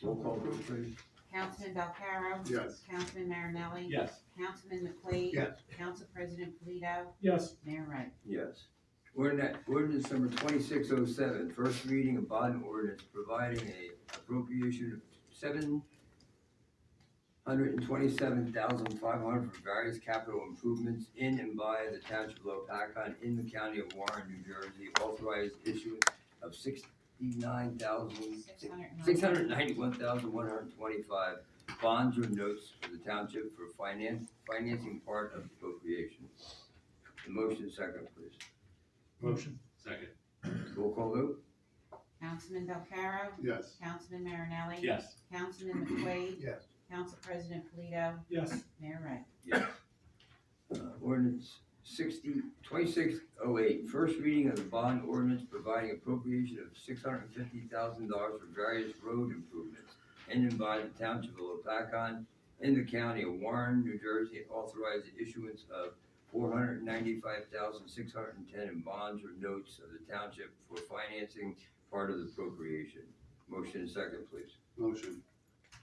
Roll call vote, please. Councilman Valcarro. Yes. Councilman Marinelli. Yes. Councilman McQuaid. Yes. Council President Polito. Yes. Mayor Wright. Yes. Ordinance number 2607, first reading of bond ordinance providing a appropriation of $727,500 for various capital improvements in and by the Township of Lopakon in the County of Warren, New Jersey, authorized issuance of $691,125 bonds or notes for the township for financing part of the appropriation. The motion second, please. Motion. Second. Roll call vote? Councilman Belcaro? Yes. Councilman Marinelli? Yes. Councilman McQuaid? Yes. Council President Polito? Yes. Mayor Wright? Yes. Ordinance 2608, first reading of the bond ordinance providing appropriation of $650,000 for various road improvements in and by the township of Lopakon in the county of Warren, New Jersey, authorize the issuance of $495,610 in bonds or notes of the township for financing part of the appropriation. Motion and second, please. Motion.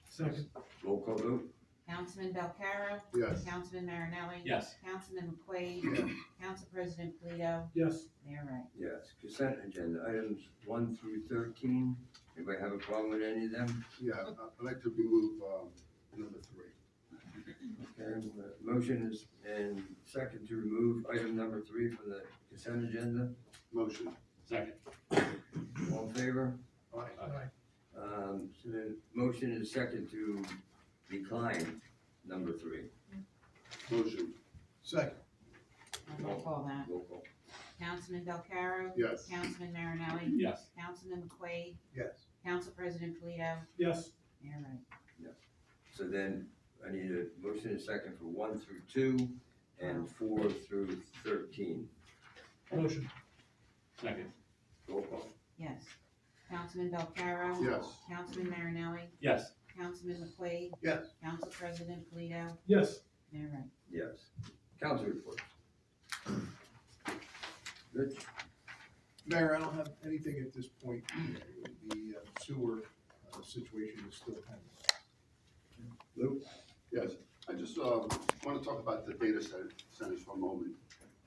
Second. Roll call vote? Councilman Belcaro? Yes. Councilman Marinelli? Yes. Councilman McQuaid? Yes. Council President Polito? Yes. Mayor Wright? Yes. Consent agenda, items 1 through 13. Anybody have a problem with any of them? Yeah, I'd like to remove, number 3. Okay, motion is, and second to remove item number 3 from the consent agenda. Motion. Second. All in favor? Aye. So the motion is second to decline number 3. Motion. Second. Roll call that. Roll call. Councilman Belcaro? Yes. Councilman Marinelli? Yes. Councilman McQuaid? Yes. Council President Polito? Yes. Mayor Wright? So then I need a motion and second for 1 through 2 and 4 through 13. Motion. Second. Roll call. Yes. Councilman Belcaro? Yes. Councilman Marinelli? Yes. Councilman McQuaid? Yes. Council President Polito? Yes. Mayor Wright? Yes. Council report. Rich? Mayor, I don't have anything at this point. The sewer situation is still pending. Lou? Yes, I just want to talk about the data centers for a moment.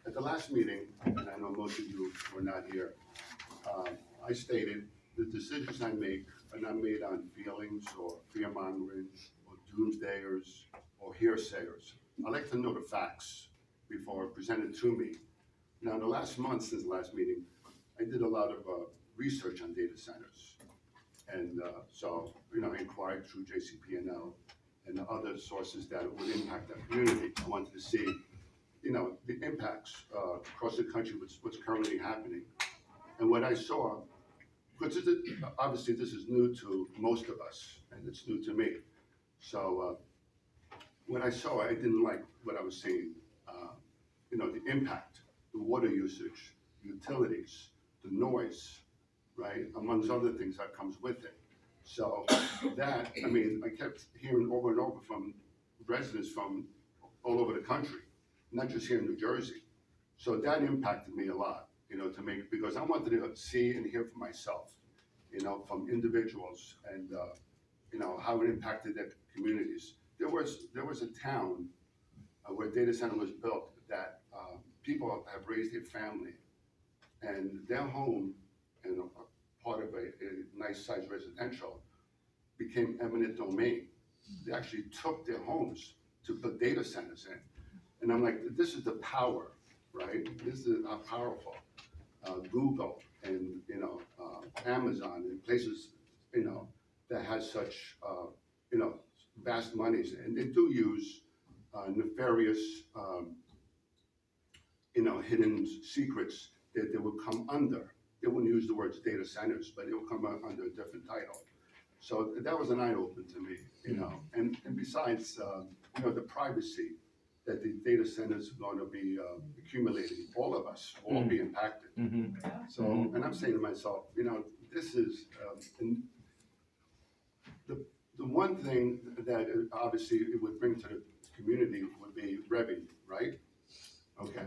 At the last meeting, and I know most of you were not here, I stated the decisions I make are not made on feelings or fear-mongering or doomsdayers or hearsayers. I like to know the facts before presented to me. Now, in the last month since the last meeting, I did a lot of research on data centers. And so, I inquired through JCP&L and other sources that would impact our community. I wanted to see, the impacts across the country, what's currently happening. And what I saw, because obviously this is new to most of us, and it's new to me. So when I saw, I didn't like what I was seeing. The impact, the water usage, utilities, the noise, right, amongst other things that comes with it. So that, I kept hearing over and over from residents from all over the country, not just here in New Jersey. So that impacted me a lot, because I wanted to see and hear for myself, from individuals and, how it impacted their communities. There was a town where a data center was built that people have raised their family, and their home and part of a nice sized residential became eminent domain. They actually took their homes to put data centers in. And I'm like, this is the power, right? This is how powerful Google and, Amazon and places, that has such, vast monies. And they do use nefarious, hidden secrets that they will come under. They wouldn't use the words data centers, but it will come under a different title. So that was an eye-opener to me, and besides, the privacy that the data centers are going to be accumulating, all of us will all be impacted. So, and I'm saying to myself, this is, the one thing that obviously it would bring to the community would be revenue, right? Okay.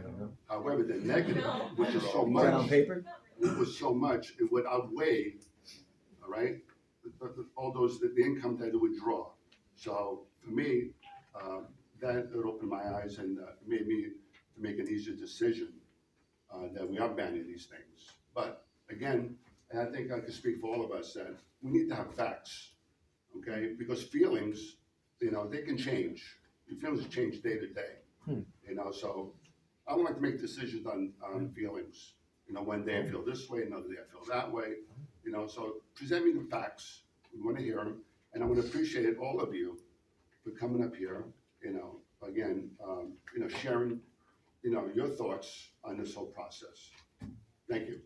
However, the negative, which is so much. On paper? It was so much, it would outweigh, all right, all those, the income that it would draw. So for me, that opened my eyes and made me to make an easier decision that we are banning these things. But again, and I think I can speak for all of us, that we need to have facts, okay? Because feelings, they can change. Your feelings change day to day, so I don't like to make decisions on feelings. One day I feel this way, another day I feel that way, so present me the facts, we wanna hear them, and I would appreciate all of you for coming up here, again, sharing, your thoughts on this whole process. Thank you.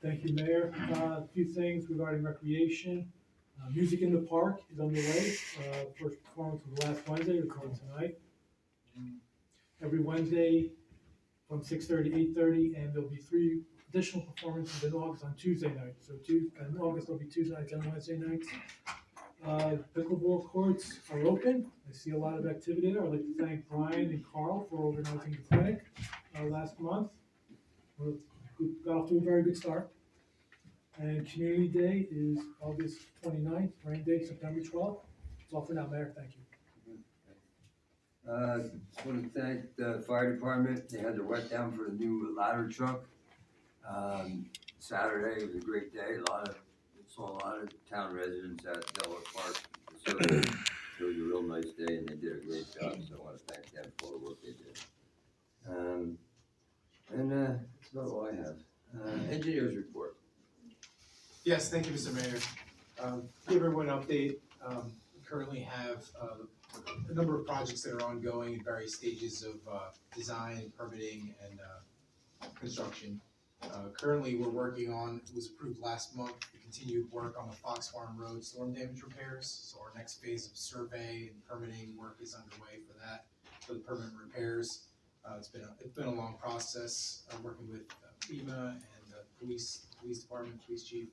Thank you, Mayor. A few things regarding recreation. Music in the Park is underway. First performance was last Wednesday, we're going tonight. Every Wednesday from 6:30 to 8:30, and there'll be 3 additional performances in August on Tuesday nights. So in August, there'll be Tuesday nights and Wednesday nights. Pickleball courts are open. I see a lot of activity there. I'd like to thank Brian and Carl for organizing the clinic last month. We got off to a very good start. And Community Day is August 29th, rain day September 12th. That's all for now, Mayor. Thank you. Just want to thank the fire department. They had their wet down for the new ladder truck. Saturday was a great day. Saw a lot of town residents at Delaware Park. So it was a real nice day, and they did a great job. So I want to thank them for all the work they did. That's about all I have. Engineers report. Yes, thank you, Mr. Mayor. Give everyone an update. We currently have a number of projects that are ongoing in various stages of design, permitting, and construction. Currently, we're working on, it was approved last month, the continued work on the Fox Farm Road storm damage repairs. So our next phase of survey and permitting work is underway for that, for the permanent repairs. It's been a long process, working with FEMA and the police department, police chief,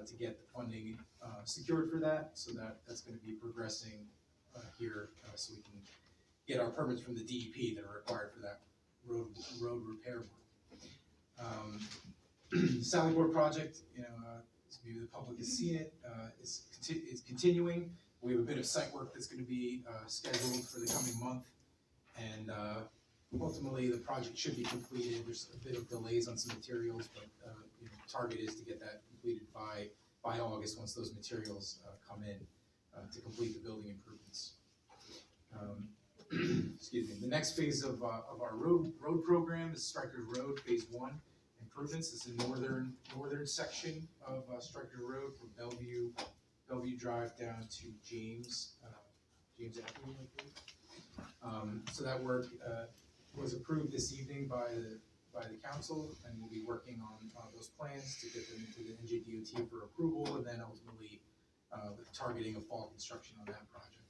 to get the funding secured for that. So that's going to be progressing here, so we can get our permits from the DEP that are required for that road repair work. The Sallyport project, maybe the public has seen it, is continuing. We have a bit of site work that's going to be scheduled for the coming month, and ultimately the project should be completed. There's a bit of delays on some materials, but target is to get that completed by August once those materials come in to complete the building improvements. Excuse me. The next phase of our road program is Stryker Road Phase 1 improvements. It's the northern section of Stryker Road from Bellevue Drive down to James Avenue, I believe. So that work was approved this evening by the council, and we'll be working on those plans to get them into the NJDOT for approval, and then ultimately with targeting of fall construction on that project.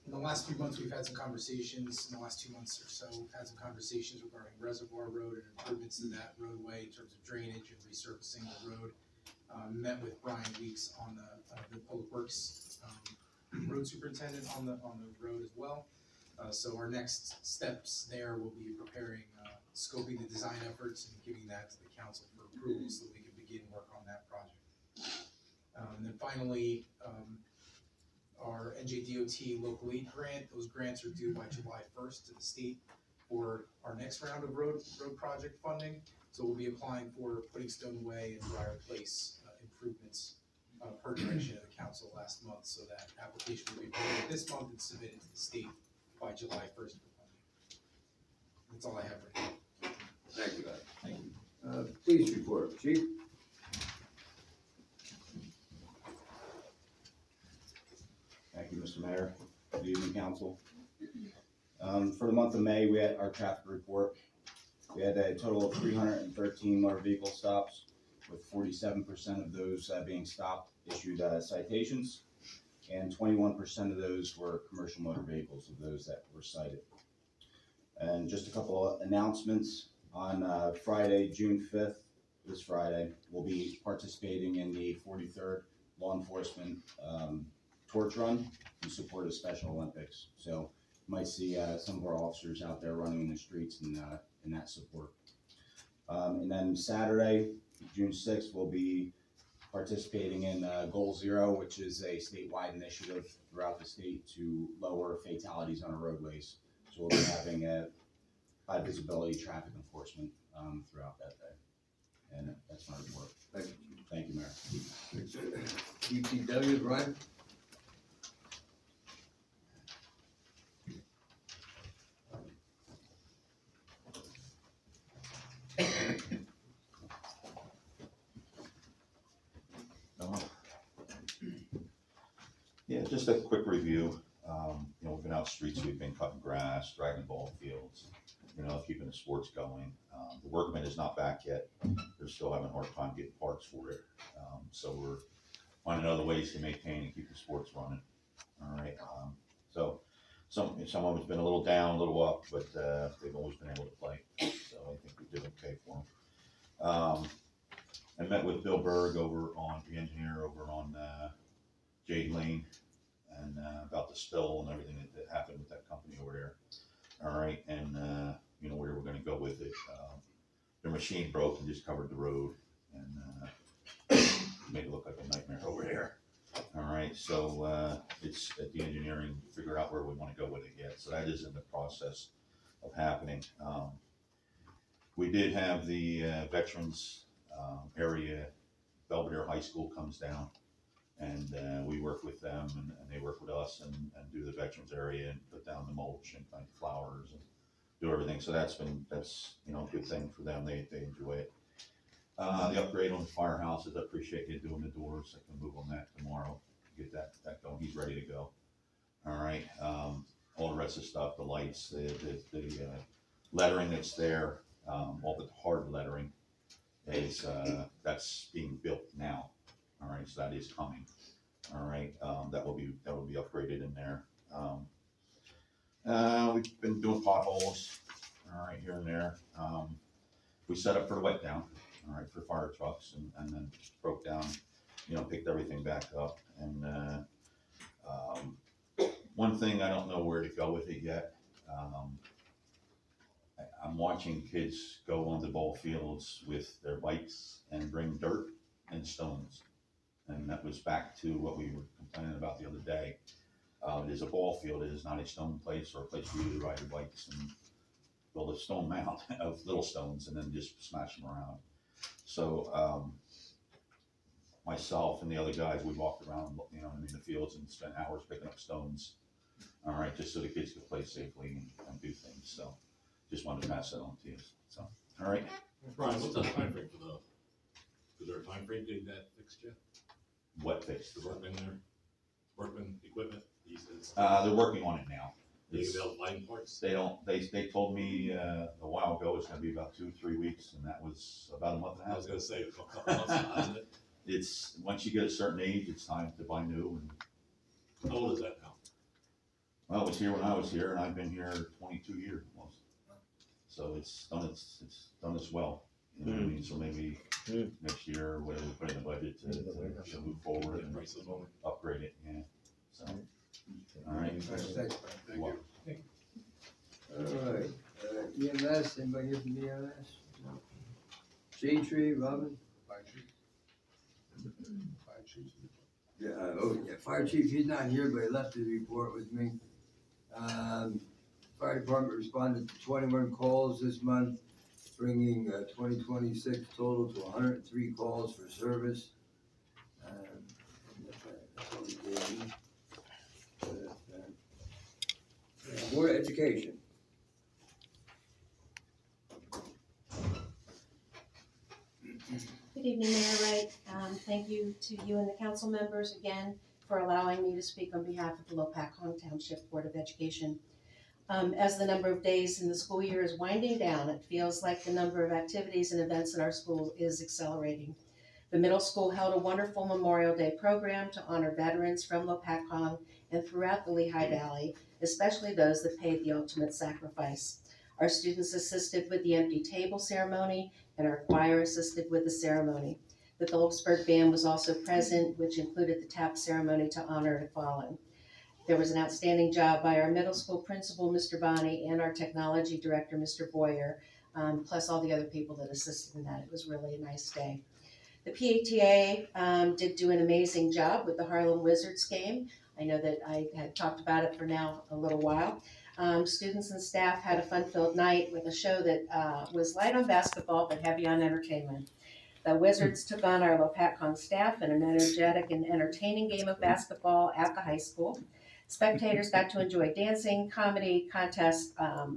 In the last few months, we've had some conversations, in the last 2 months or so, we've had some conversations regarding Reservoir Road and improvements to that roadway in terms of drainage and resurfacing the road. Met with Brian Weeks on the Public Works road superintendent on the road as well. So our next steps there will be preparing, scoping the design efforts and giving that to the council for approval so that we can begin work on that project. And then finally, our NJDOT local aid grant, those grants are due by July 1st to the state for our next round of road project funding. So we'll be applying for Pudding Stone Way and Briar Place improvements per direction of the council last month. So that application will be voted this month and submitted to the state by July 1st for funding. That's all I have right now. Thank you, guys. Thank you. Please report, Chief. Thank you, Mr. Mayor. Good evening, council. For the month of May, we had our traffic report. We had a total of 313 motor vehicle stops, with 47% of those being stopped issued citations, and 21% of those were commercial motor vehicles of those that were cited. And just a couple of announcements. On Friday, June 5th, this Friday, we'll be participating in the 43rd Law Enforcement Torch Run in support of Special Olympics. So you might see some of our officers out there running in the streets in that support. And then Saturday, June 6th, we'll be participating in Goal Zero, which is a statewide initiative throughout the state to lower fatalities on our roadways. So we'll be having a high visibility traffic enforcement throughout that day. And that's my report. Thank you, Mayor. DPW, Brian? Yeah, just a quick review. We've been out street sweeping, cutting grass, dragging ball fields, keeping the sports going. The workman is not back yet. They're still having a hard time getting parts for it. So we're finding other ways to maintain and keep the sports running. All right. So some of it's been a little down, a little up, but they've always been able to play. So I think we did okay for them. I met with Bill Berg the engineer over on Jade Lane, and about the spill and everything that happened with that company over there. All right, and where we're going to go with it. Their machine broke and just covered the road, and made it look like a nightmare over there. All right, so it's at the engineering to figure out where we want to go with it yet. So that is in the process of happening. We did have the veterans area, Belvedere High School comes down, and we work with them, and they work with us, and do the veterans area and put down the mulch and plant flowers and do everything. So that's a good thing for them. They enjoy it. The upgrade on the firehouses, I appreciate you doing the doors. I can move on that tomorrow, get that going. He's ready to go. All right. All the rest of the stuff, the lights, the lettering that's there, all the hard lettering is that's being built now. All right, so that is coming. All right, that will be upgraded in there. We've been doing potholes, all right, here and there. We set up for the wet down, all right, for fire trucks, and then broke down, picked everything back up. And one thing, I don't know where to go with it yet. I'm watching kids go on the ball fields with their bikes and bring dirt and stones. And that was back to what we were complaining about the other day. It is a ball field, it is not a stone place or a place for you to ride your bikes and build a stone mound of little stones and then just smash them around. So myself and the other guys, we walked around, in the fields and spent hours picking up stones. All right, just so the kids could play safely and do things. So just wanted to pass that on to you. So, all right. Brian, what's the time frame for is there a time frame to get that fixed yet? What fixed? The workmen there? Workmen, equipment? They're working on it now. They can build line parts? They don't, they told me a while ago it's gonna be about 2-3 weeks, and that was about a month and a half. I was gonna say, a couple months now, isn't it? It's, once you get a certain age, it's time to buy new. And how old is that now? Well, it was here when I was here, and I've been here 22 years almost. So it's done as well. You know what I mean? So maybe next year, whatever we put in the budget to move forward and upgrade it. Yeah. So, all right. Thanks, Brian. You're welcome. All right, EMS, anybody here from EMS? No. Shade Tree, Robin? Fire chief. Yeah, fire chief, he's not here, but he left his report with me. Fire department responded to 21 calls this month, bringing 2026 total to 103 calls for service. That's all we did. Board of Education. Good evening, Mayor Wright. Thank you to you and the council members again for allowing me to speak on behalf of the Lopakong Township Board of Education. As the number of days in the school year is winding down, it feels like the number of activities and events in our school is accelerating. The middle school held a wonderful Memorial Day program to honor veterans from Lopakong and throughout the Lehigh Valley, especially those that paid the ultimate sacrifice. Our students assisted with the empty table ceremony, and our choir assisted with the ceremony. The Phillipsburg Band was also present, which included the tap ceremony to honor the fallen. There was an outstanding job by our middle school principal, Mr. Bonney, and our technology director, Mr. Boyer, plus all the other people that assisted in that. It was really a nice day. The PTA did do an amazing job with the Harlem Wizards game. I know that I had talked about it for now a little while. Students and staff had a fun-filled night with a show that was light on basketball but heavy on entertainment. The Wizards took on our Lopakong staff in an energetic and entertaining game of basketball at the high school. Spectators got to enjoy dancing, comedy, contests,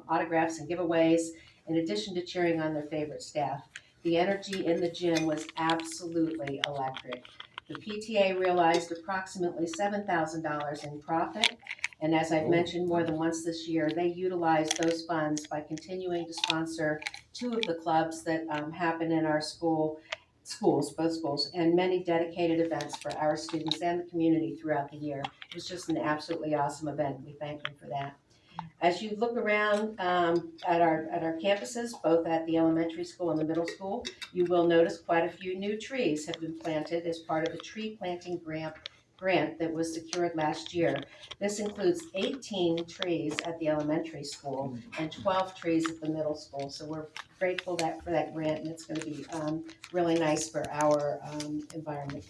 autographs, and giveaways, in addition to cheering on their favorite staff. The energy in the gym was absolutely electric. The PTA realized approximately $7,000 in profit, and as I've mentioned more than once this year, they utilized those funds by continuing to sponsor 2 of the clubs that happen in our schools, both schools, and many dedicated events for our students and the community throughout the year. It was just an absolutely awesome event. We thank them for that. As you look around at our campuses, both at the elementary school and the middle school, you will notice quite a few new trees have been planted as part of a tree planting grant that was secured last year. This includes 18 trees at the elementary school and 12 trees at the middle school. So we're grateful for that grant, and it's going to be really nice for our environment.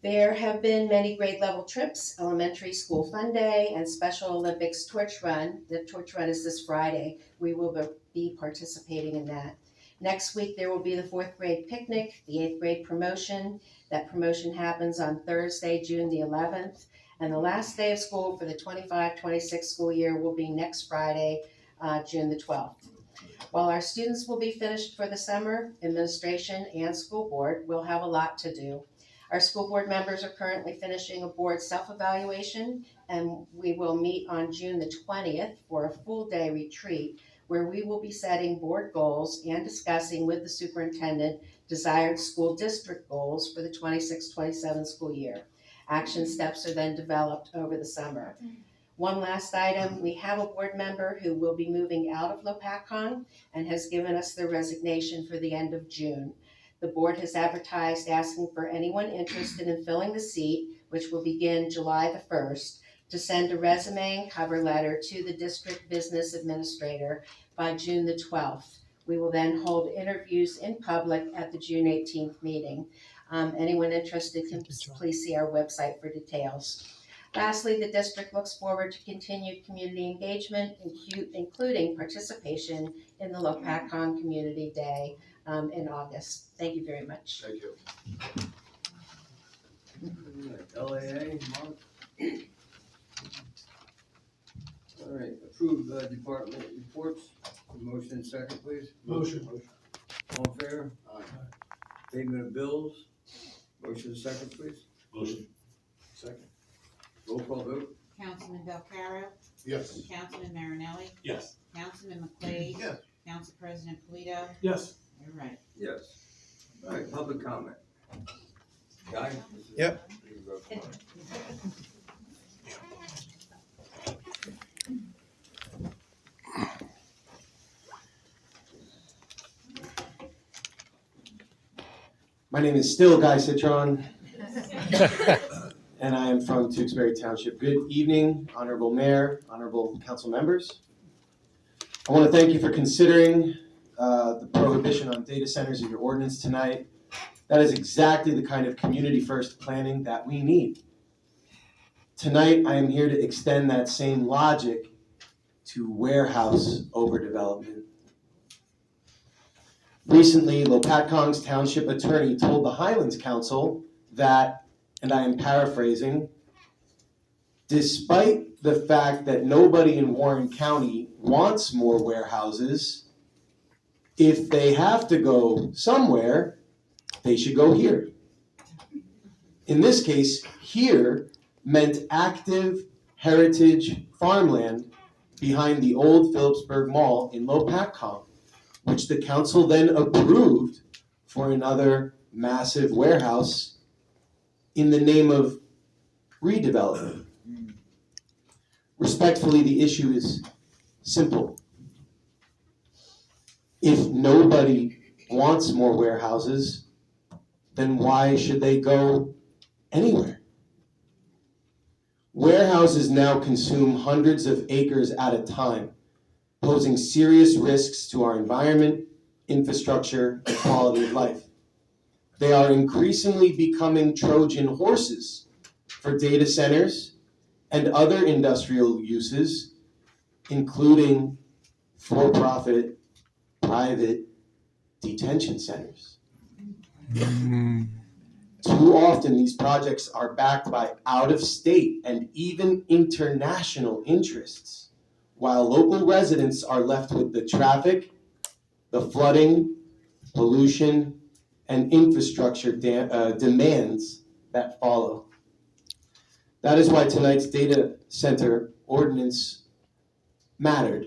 There have been many grade level trips, elementary school fun day, and Special Olympics torch run. The torch run is this Friday. We will be participating in that. Next week, there will be the 4th grade picnic, the 8th grade promotion. That promotion happens on Thursday, June the 11th. And the last day of school for the 25-26 school year will be next Friday, June the 12th. While our students will be finished for the summer, administration and school board will have a lot to do. Our school board members are currently finishing a board self-evaluation, and we will meet on June the 20th for a full day retreat where we will be setting board goals and discussing with the superintendent desired school district goals for the 26-27 school year. Action steps are then developed over the summer. One last item, we have a board member who will be moving out of LoPACCon and has given us their resignation for the end of June. The board has advertised asking for anyone interested in filling the seat, which will begin July the 1st, to send a resume and cover letter to the district business administrator by June the 12th. We will then hold interviews in public at the June 18th meeting. Anyone interested can please see our website for details. Lastly, the district looks forward to continued community engagement, including participation in the LoPACCon Community Day in August. Thank you very much. Thank you. LAA, Mark? All right, approve department reports. Motion second, please. Motion. All in favor? Aye. Payment of bills. Motion second, please. Motion. Second. Roll call vote. Councilman Belcaro, Yes. Councilman Marinelli, Yes. Councilman McQuaid. Yes. Council President Polito. Yes. You're right. Yes. All right, public comment. Guy? Yep. You can go. My name is still Guy Citron, and I am from Tewksbury Township. Good evening, Honorable Mayor, Honorable Council members. I want to thank you for considering the prohibition on data centers in your ordinance tonight. That is exactly the kind of community-first planning that we need. Tonight, I am here to extend that same logic to warehouse overdevelopment. Recently, LoPACCon's township attorney told the Highlands Council that, and I am paraphrasing, despite the fact that nobody in Warren County wants more warehouses, if they have to go somewhere, they should go here. In this case, here meant active heritage farmland behind the old Phillipsburg Mall in LoPACCon, which the council then approved for another massive warehouse in the name of redevelopment. Respectfully, the issue is simple. If nobody wants more warehouses, then why should they go anywhere? Warehouses now consume hundreds of acres at a time, posing serious risks to our environment, infrastructure, and quality of life. They are increasingly becoming Trojan horses for data centers and other industrial uses, including for-profit, private detention centers. Too often, these projects are backed by out-of-state and even international interests, while local residents are left with the traffic, the flooding, pollution, and infrastructure demands that follow. That is why tonight's data center ordinance mattered.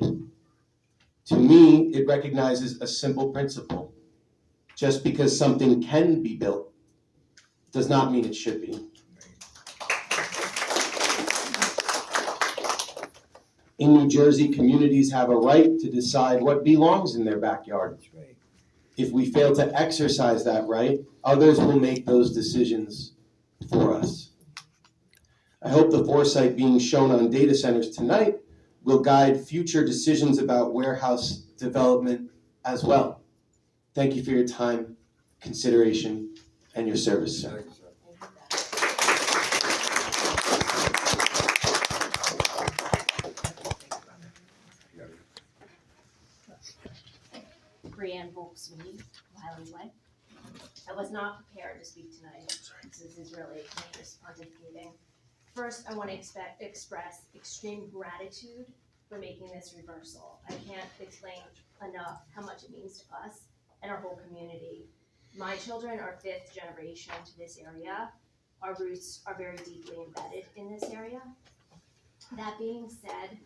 To me, it recognizes a simple principle. Just because something can be built does not mean it should be. In New Jersey, communities have a right to decide what belongs in their backyard. If we fail to exercise that right, others will make those decisions for us. I hope the foresight being shown on data centers tonight will guide future decisions about warehouse development as well. Thank you for your time, consideration, and your service, sir. Brianne Volkswagen, Wiley Way. I was not prepared to speak tonight. This is really just pontificating. First, I want to express extreme gratitude for making this reversal. I can't explain enough how much it means to us and our whole community. My children are 5th generation to this area. Our roots are very deeply embedded in this area. That being said,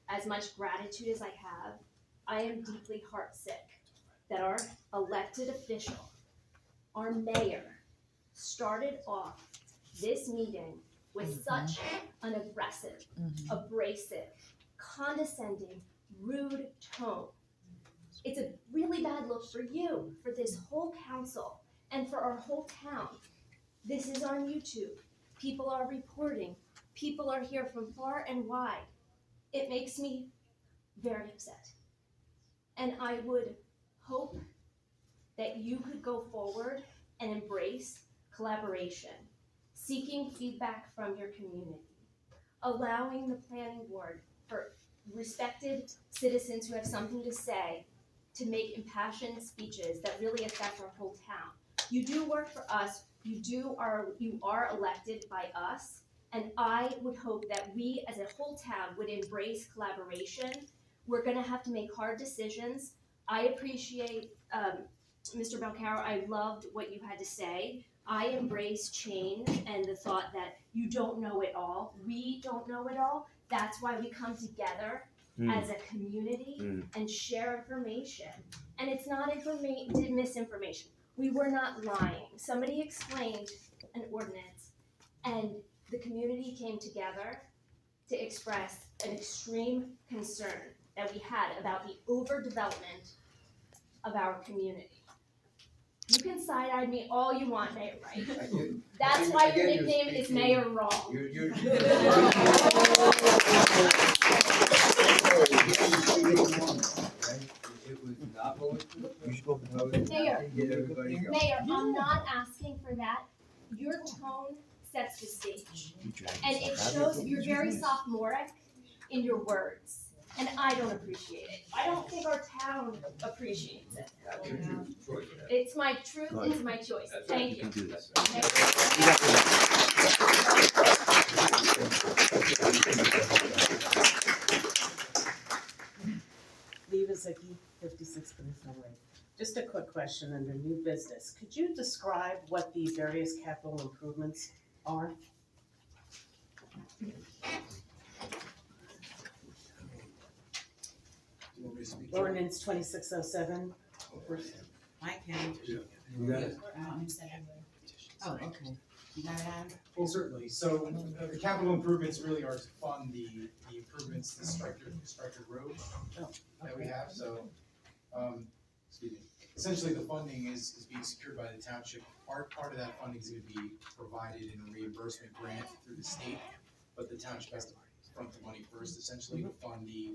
as much gratitude as I have, I am deeply heartsick that our elected official, our mayor, started off this meeting with such an aggressive, abrasive, condescending, rude tone. It's a really bad look for you, for this whole council, and for our whole town. This is on YouTube. People are reporting. People are here from far and wide. It makes me very upset. And I would hope that you could go forward and embrace collaboration, seeking feedback from your community, allowing the planning board for respected citizens who have something to say to make impassioned speeches that really affect our whole town. You do work for us, you are elected by us, and I would hope that we as a whole town would embrace collaboration. We're gonna have to make hard decisions. I appreciate Mr. Belcaro, I loved what you had to say. I embrace change and the thought that you don't know it all. We don't know it all. That's why we come together as a community and share information. And it's not misinformation. We were not lying. Somebody explained an ordinance and the community came together to express an extreme concern that we had about the overdevelopment of our community. You can side-eye me all you want, Mayor Wright. That's why your nickname is Mayor Wrong. Mayor, I'm not asking for that. Your tone sets the stage. And it shows that you're very sophomoric in your words. And I don't appreciate it. I don't think our town appreciates it. It's my truth, it's my choice. Thank you. Viva Zicki, 56 Bluefield Way. Just a quick question under new business. Could you describe what the various capital improvements are? Ordinance 2607. I can. You got it? Oh, okay. You got it, Adam? Well, certainly. So the capital improvements really are to fund the improvements to Stryker Road that we have. So, excuse me. Essentially, the funding is being secured by the township. Part of that funding is going to be provided in a reimbursement grant through the state, but the township has to front the money first, essentially, to fund the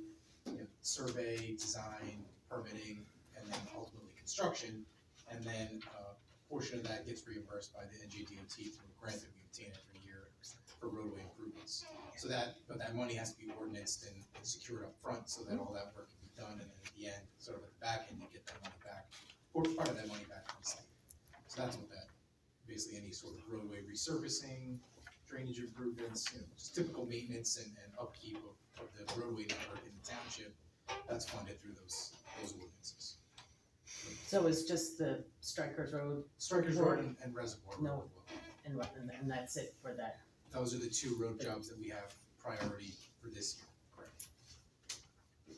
survey, design, permitting, and then ultimately construction. And then a portion of that gets reimbursed by the NJDOT through a grant that we obtain every year for roadway improvements. But that money has to be ordinanced and secured up front so that all that work can be done, and then at the end, sort of at the back end, you get that money back, or part of that money back from the state. So that's what that, basically any sort of roadway resurfacing, drainage improvements, just typical maintenance and upkeep of the roadway network in the township, that's funded through those ordinances. So it's just the Strikers Road? Strikers Road and Reservoir Road. No, and that's it for that? Those are the two road jobs that we have priority for this year, correct?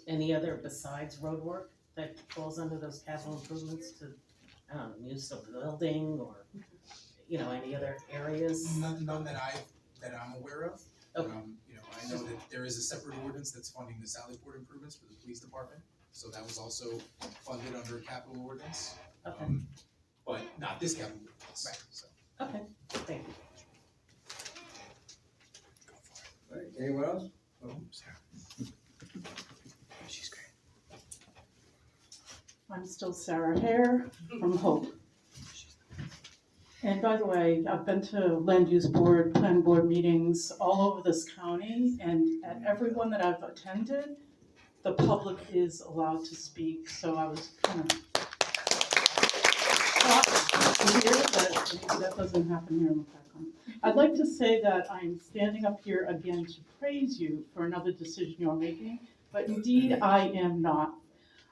Any other besides road work that falls under those capital improvements to, I don't know, municipal building or, you know, any other areas? None that I'm aware of. Okay. You know, I know that there is a separate ordinance that's funding the Sallyport improvements for the police department, so that was also funded under a capital ordinance. Okay. But not this capital ordinance. Right. So. Okay, thank you. All right, anyone else? She's great. I'm still Sarah Hare from Hope. And by the way, I've been to land use board, plan board meetings all over this county, and at every one that I've attended, the public is allowed to speak, so I was kind of shocked to hear that maybe that doesn't happen here in the Peckham. I'd like to say that I'm standing up here again to praise you for another decision you're making, but indeed I am not.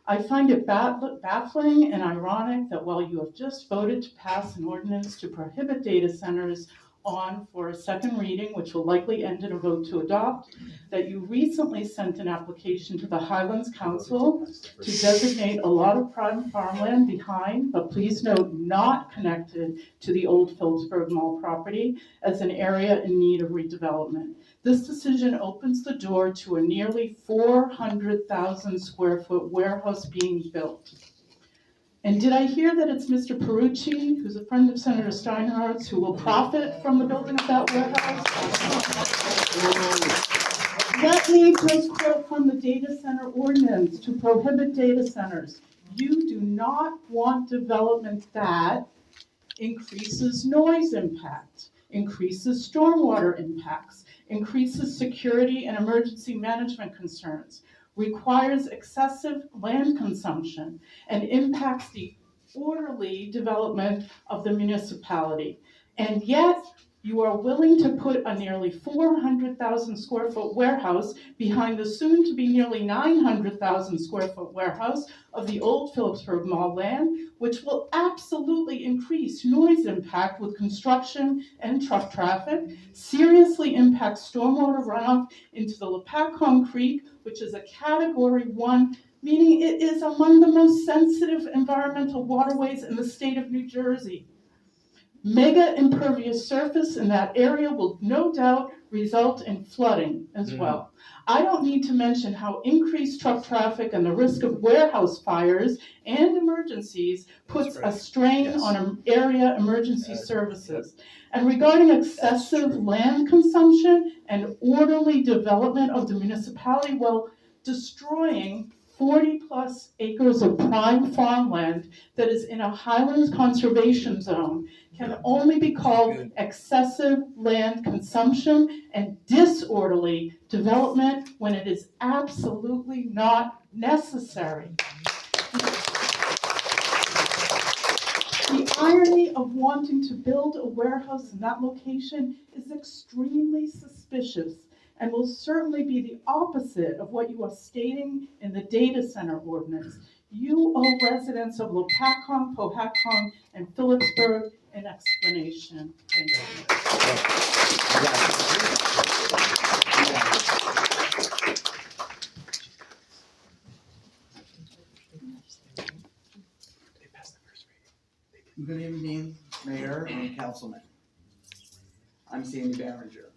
I find it baffling and ironic that while you have just voted to pass an ordinance to prohibit data centers on for a second reading, which will likely end in a vote to adopt, that you recently sent an application to the Highlands Council to designate a lot of prime farmland behind, but please note, not connected to the old Phillipsburg Mall property, as an area in need of redevelopment. This decision opens the door to a nearly 400,000 square foot warehouse being built. And did I hear that it's Mr. Perucci, who's a friend of Senator Steinhardt's, who will profit from the building of that warehouse? Let me just quote from the data center ordinance to prohibit data centers. You do not want development that increases noise impact, increases stormwater impacts, increases security and emergency management concerns, requires excessive land consumption, and impacts the orderly development of the municipality. And yet, you are willing to put a nearly 400,000 square foot warehouse behind the soon to be nearly 900,000 square foot warehouse of the old Phillipsburg Mall land, which will absolutely increase noise impact with construction and truck traffic, seriously impact stormwater runoff into the Lepacon Creek, which is a Category 1, meaning it is among the most sensitive environmental waterways in the state of New Jersey. Mega impervious surface in that area will no doubt result in flooding as well. I don't need to mention how increased truck traffic and the risk of warehouse fires and emergencies puts a strain on area emergency services. And regarding excessive land consumption and orderly development of the municipality, well, destroying 40 plus acres of prime farmland that is in a Highlands conservation zone can only be called excessive land consumption and disorderly development when it is absolutely not necessary. The irony of wanting to build a warehouse in that location is extremely suspicious and will certainly be the opposite of what you are stating in the data center ordinance. You owe residents of Lepacon, Pohatcong, and Phillipsburg an explanation. Thank Good evening, Mayor and Councilman. I'm Sandy Barringer.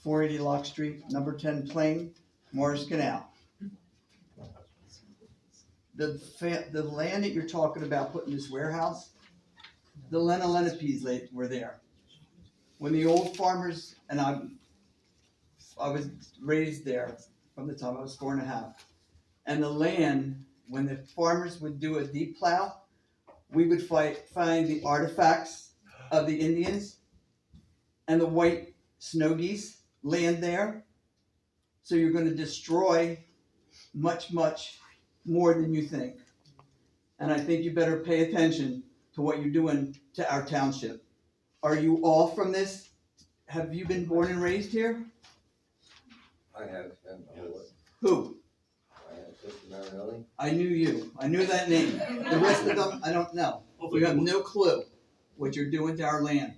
480 Lock Street, number 10 Plain, Morris Canal. The land that you're talking about putting this warehouse, the Lenopes were there. When the old farmers, and I was raised there from the time I was 4.5, and the land, when the farmers would do a deep plow, we would find the artifacts of the Indians and the white snow geese land there. So you're going to destroy much, much more than you think. And I think you better pay attention to what you're doing to our township. Are you all from this? Have you been born and raised here? I have. Who? I have Mr. Marinelli? I knew you. I knew that name. The rest of them, I don't know. You have no clue what you're doing to our land.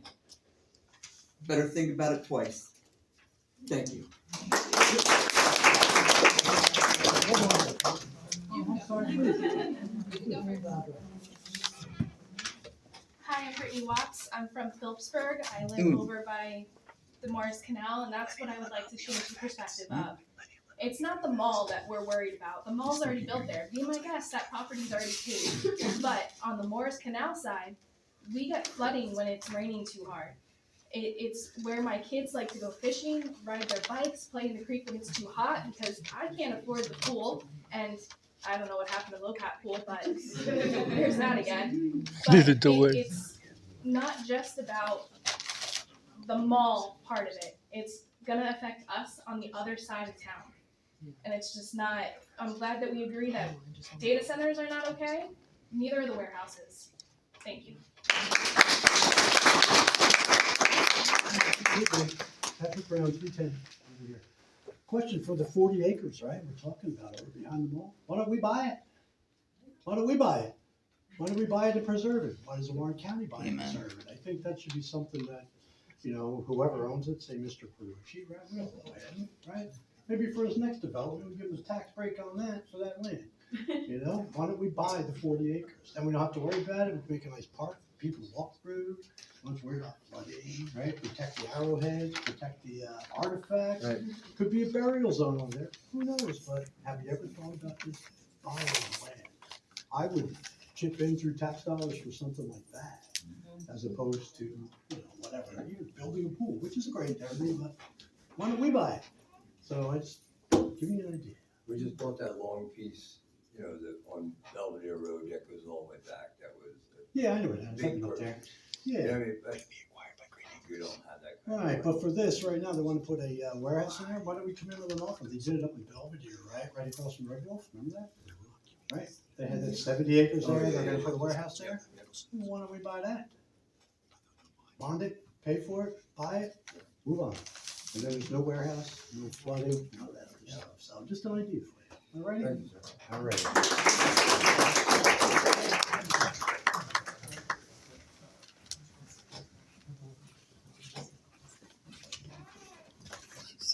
Better think about it twice. Thank you. Hi, I'm Brittany Watts. I'm from Phillipsburg. I live over by the Morris Canal, and that's what I would like to change the perspective of. It's not the mall that we're worried about. The mall's already built there. Be my guest, that property's already paid. But on the Morris Canal side, we get flooding when it's raining too hard. It's where my kids like to go fishing, ride their bikes, play in the creek when it's too hot because I can't afford the pool. And I don't know what happened to low-cap pool, but there's that again. But it's not just about the mall part of it. It's gonna affect us on the other side of town. And it's just not, I'm glad that we agree that data centers are not okay. Neither are the warehouses. Thank you. Patrick Brown, 310 over here. Question for the 40 acres, right? We're talking about over behind the mall. Why don't we buy it? Why don't we buy it? Why don't we buy it to preserve it? Why does the Warren County buy it and preserve it? I think that should be something that, you know, whoever owns it, say Mr. Perucci, right? We'll go ahead, right? Maybe for his next development, we give him a tax break on that for that land. You know, why don't we buy the 40 acres? Then we don't have to worry about it. We can make a nice park for people to walk through. Once we're not flooding, right? Protect the arrowheads, protect the artifacts. Right. Could be a burial zone over there. Who knows? But have you ever thought about this buying land? I would chip in through tax dollars for something like that, as opposed to, you know, whatever. Even building a pool, which is a great idea, but why don't we buy it? So I just give me an idea. We just bought that long piece, you know, on Belvedere Road that goes all the way back. That was Yeah, I know what big happened up there. purchase. Yeah. I mean, but we don't have that kind of Right, but for this, right now, they wanna put a warehouse in there, why don't we come in with an offer? They did it up in Belvedere, right across from Red Wolf, remember that? Right, they had that 70 acres there, they're gonna put a warehouse there, why don't we buy that? Bond it, pay for it, buy it, move on. And then there's no warehouse, no flooding, none of that other stuff, so just an idea for you, all righty? Thank you, sir. All right.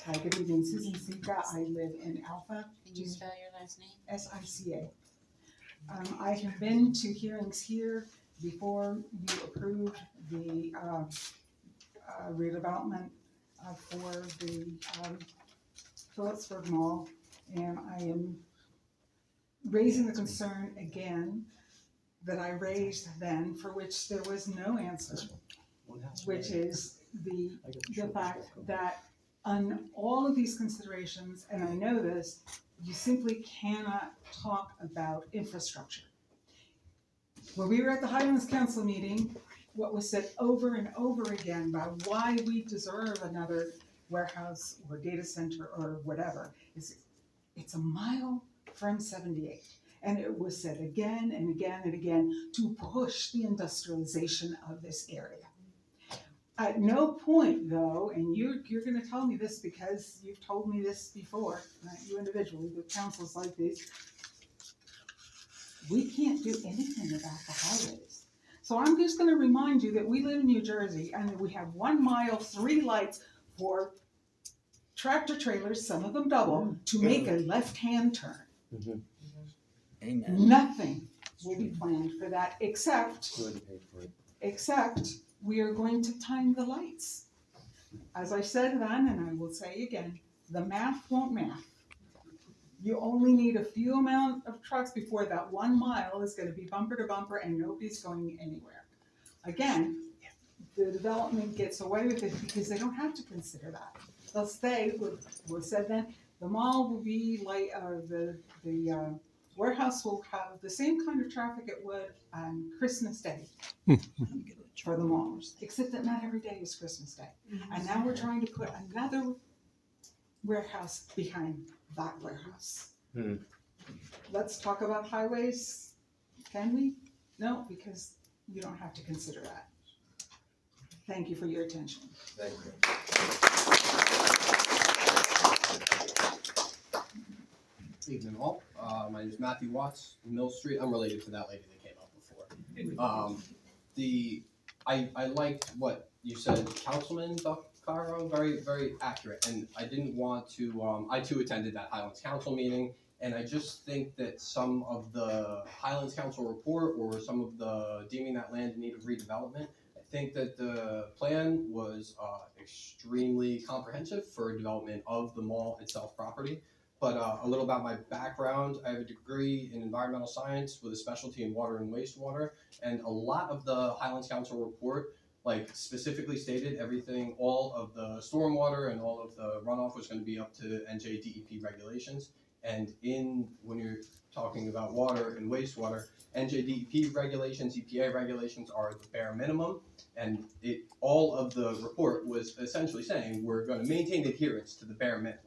Hi, good evening, Susan Sika, I live in Alpha. Can you spell your last name? SICA. I have been to hearings here before you approved the redevelopment for the Phillipsburg Mall, and I am raising the concern again that I raised then, for which there was no answer, which is the fact that on all of these considerations, and I know this, you simply cannot talk about infrastructure. When we were at the Highlands Council meeting, what was said over and over again about why we deserve another warehouse or data center or whatever is it's a mile from 78. And it was said again and again and again to push the industrialization of this area. At no point, though, and you're going to tell me this because you've told me this before, not you individually, but councils like these, we can't do anything about the highways. So I'm just going to remind you that we live in New Jersey and that we have 1 mile, 3 lights for tractor trailers, some of them double, to make a left-hand turn. Mm-hmm. Amen. Nothing will be planned for that except we are going to time the lights. As I said then, and I will say again, the math won't math. You only need a few amount of trucks before that 1 mile is going to be bumper to bumper and nobody's going anywhere. Again, the development gets away with it because they don't have to consider that. They'll stay, what said then, the mall will be like, the warehouse will have the same kind of traffic it would on Christmas Day for the malls, except that not every day is Christmas Day. And now we're trying to put another warehouse behind that warehouse. Let's talk about highways, can we? No, because you don't have to consider that. Thank you for your attention. Thank you. Evening all. My name is Matthew Watts, Mill Street. I'm related to that lady that came up before. I liked what you said, Councilman Buccaro, very accurate. And I didn't want to, I too attended that Highlands Council meeting. And I just think that some of the Highlands Council report or some of the deeming that land in need of redevelopment, I think that the plan was extremely comprehensive for development of the mall itself property. But a little about my background, I have a degree in environmental science with a specialty in water and wastewater, and a lot of the Highlands Council report like specifically stated everything, all of the stormwater and all of the runoff was going to be up to NJDEP regulations. And when you're talking about water and wastewater, NJDEP regulations, EPA regulations are the bare minimum, and all of the report was essentially saying we're going to maintain adherence to the bare minimum.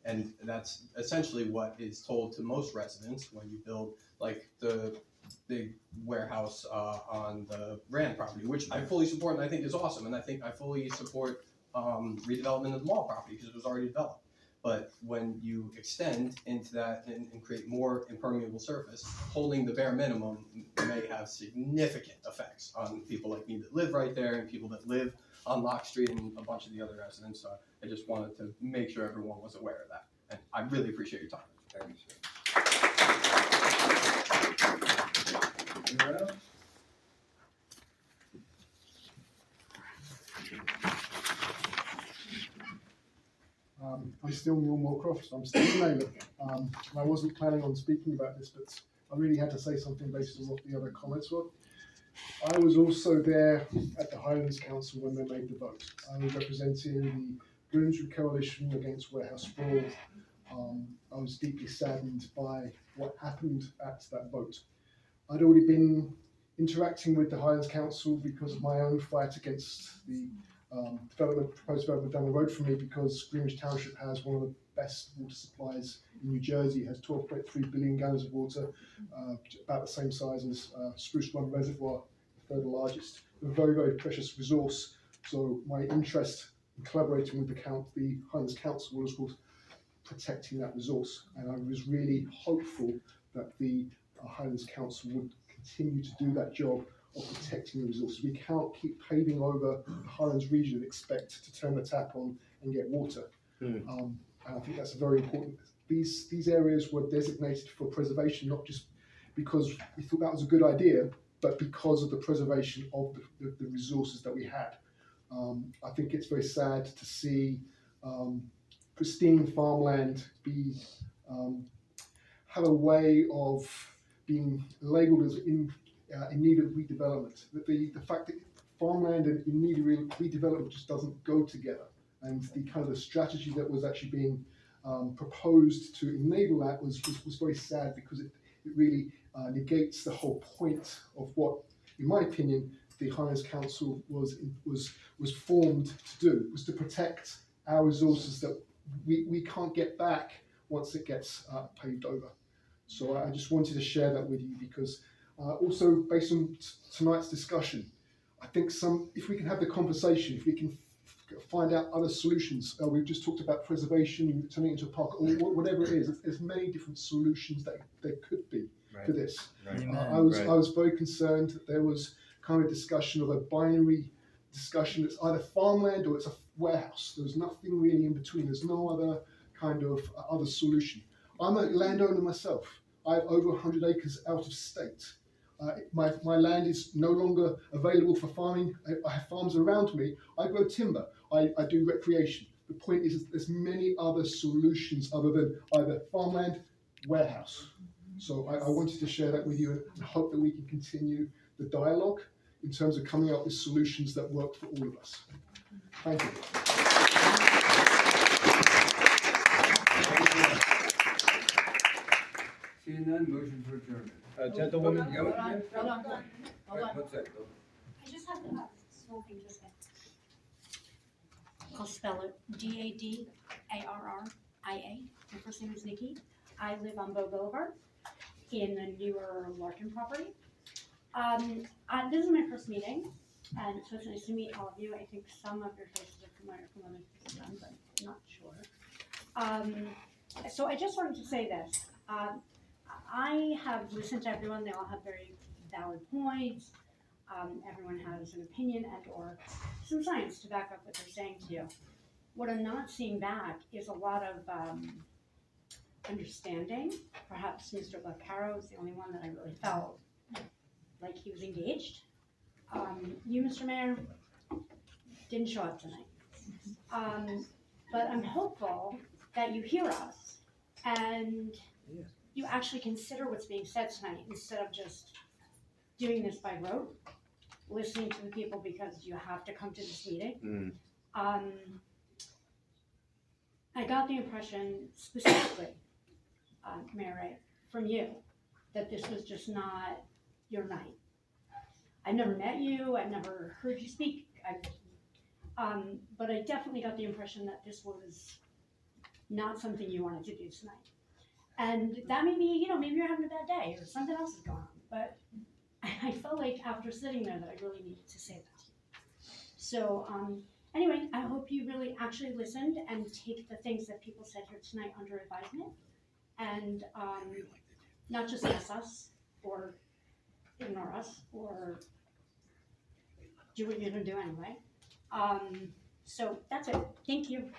And that's essentially what is told to most residents when you build like the big warehouse on the Rand property, which I fully support and I think is awesome. And I think I fully support redevelopment of the mall property because it was already developed. But when you extend into that and create more impermeable surface, holding the bare minimum may have significant effects on people like me that live right there and people that live on Lock Street and a bunch of the other residents. So I just wanted to make sure everyone was aware of that. And I really appreciate your time. Thank you, sir. Anyone else? I'm still Neil Moorcroft, so I'm still a neighbour. I wasn't planning on speaking about this, but I really had to say something based on what the other comments were. I was also there at the Highlands Council when they made the vote. I was representing the Bloomsbury Coalition against warehouse sprawl. I was deeply saddened by what happened at that vote. I'd already been interacting with the Highlands Council because of my own fight against the proposed development down the road from me, because Greenwich Township has one of the best water supplies in New Jersey. It has 12.3 billion gallons of water, about the same size as Spruce Run Reservoir, the third largest. A very precious resource. So my interest in collaborating with the Highlands Council was, of course, protecting that resource. And I was really hopeful that the Highlands Council would continue to do that job of protecting the resources. We can't keep paving over the Highlands region and expect to turn the tap on and get water. And I think that's very important. These areas were designated for preservation, not just because we thought that was a good idea, but because of the preservation of the resources that we had. I think it's very sad to see pristine farmland have a way of being labelled as in need of redevelopment. The fact that farmland and in need of redevelopment just doesn't go together. And the kind of the strategy that was actually being proposed to enable that was very sad, because it really negates the whole point of what, in my opinion, the Highlands Council was formed to do, was to protect our resources that we can't get back once it gets paved over. So I just wanted to share that with you, because also based on tonight's discussion, I think if we can have the conversation, if we can find out other solutions. We've just talked about preservation, turning it into a park, or whatever it is. There's many different solutions that there could be to this. I was very concerned that there was kind of discussion of a binary discussion. It's either farmland or it's a warehouse. There's nothing really in between. There's no other kind of other solution. I'm a landowner myself. I have over 100 acres out of state. My land is no longer available for farming. I have farms around me. I grow timber. I do recreation. The point is there's many other solutions other than either farmland, warehouse. So I wanted to share that with you and hope that we can continue the dialogue in terms of coming up with solutions that work for all of us. Thank you. Seeing none, motion for adjournment. Gentlewoman. Hold on. One second. I just have a small thing to say. I'll spell it Dadarria. My first name is Nikki. I live on Bow Boulevard in the newer Larkin property. This is my first meeting, and so it's nice to meet all of you. I think some of your faces are familiar from other places, but I'm not sure. So I just wanted to say this. I have listened to everyone, they all have very valid points. Everyone has an opinion and or some science to back up what they're saying to you. What I'm not seeing back is a lot of understanding. Perhaps Mr. Vaccaro is the only one that I really felt like he was engaged. You, Mr. Mayor, didn't show up tonight. But I'm hopeful that you hear us and you actually consider what's being said tonight instead of just doing this by rote, listening to the people because you have to come to this meeting. I got the impression specifically, Mayor Ray, from you, that this was just not your night. I've never met you, I've never heard you speak, but I definitely got the impression that this was not something you wanted to do tonight. And that may be, maybe you're having a bad day or something else is going on, but I felt like after sitting there that I really needed to say that. So anyway, I hope you really actually listened and take the things that people said here tonight under advisement and not just yes us or ignore us or do what you're gonna do anyway. So that's it. Thank you.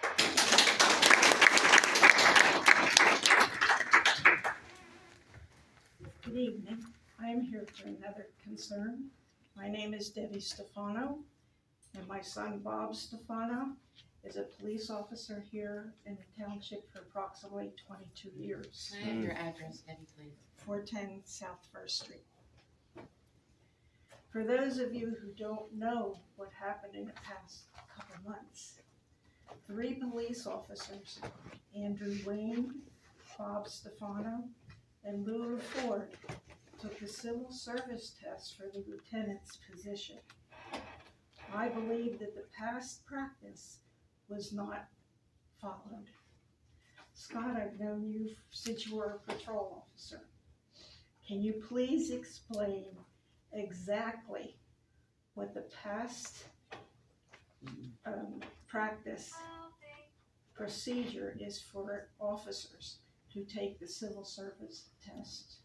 Good evening. I am here for another concern. My name is Debbie Stefano, and my son Bob Stefano is a police officer here in the township for approximately 22 years. Can I have your address, Debbie, please? 410 South First Street. For those of you who don't know what happened in the past couple months, 3 police officers, Andrew Wayne, Bob Stefano, and Lou Ford, took the civil service test for the lieutenant's position. I believe that the past practice was not followed. Scott, I've known you since you were a patrol officer. Can you please explain exactly what the past practice procedure is for officers who take the civil service test?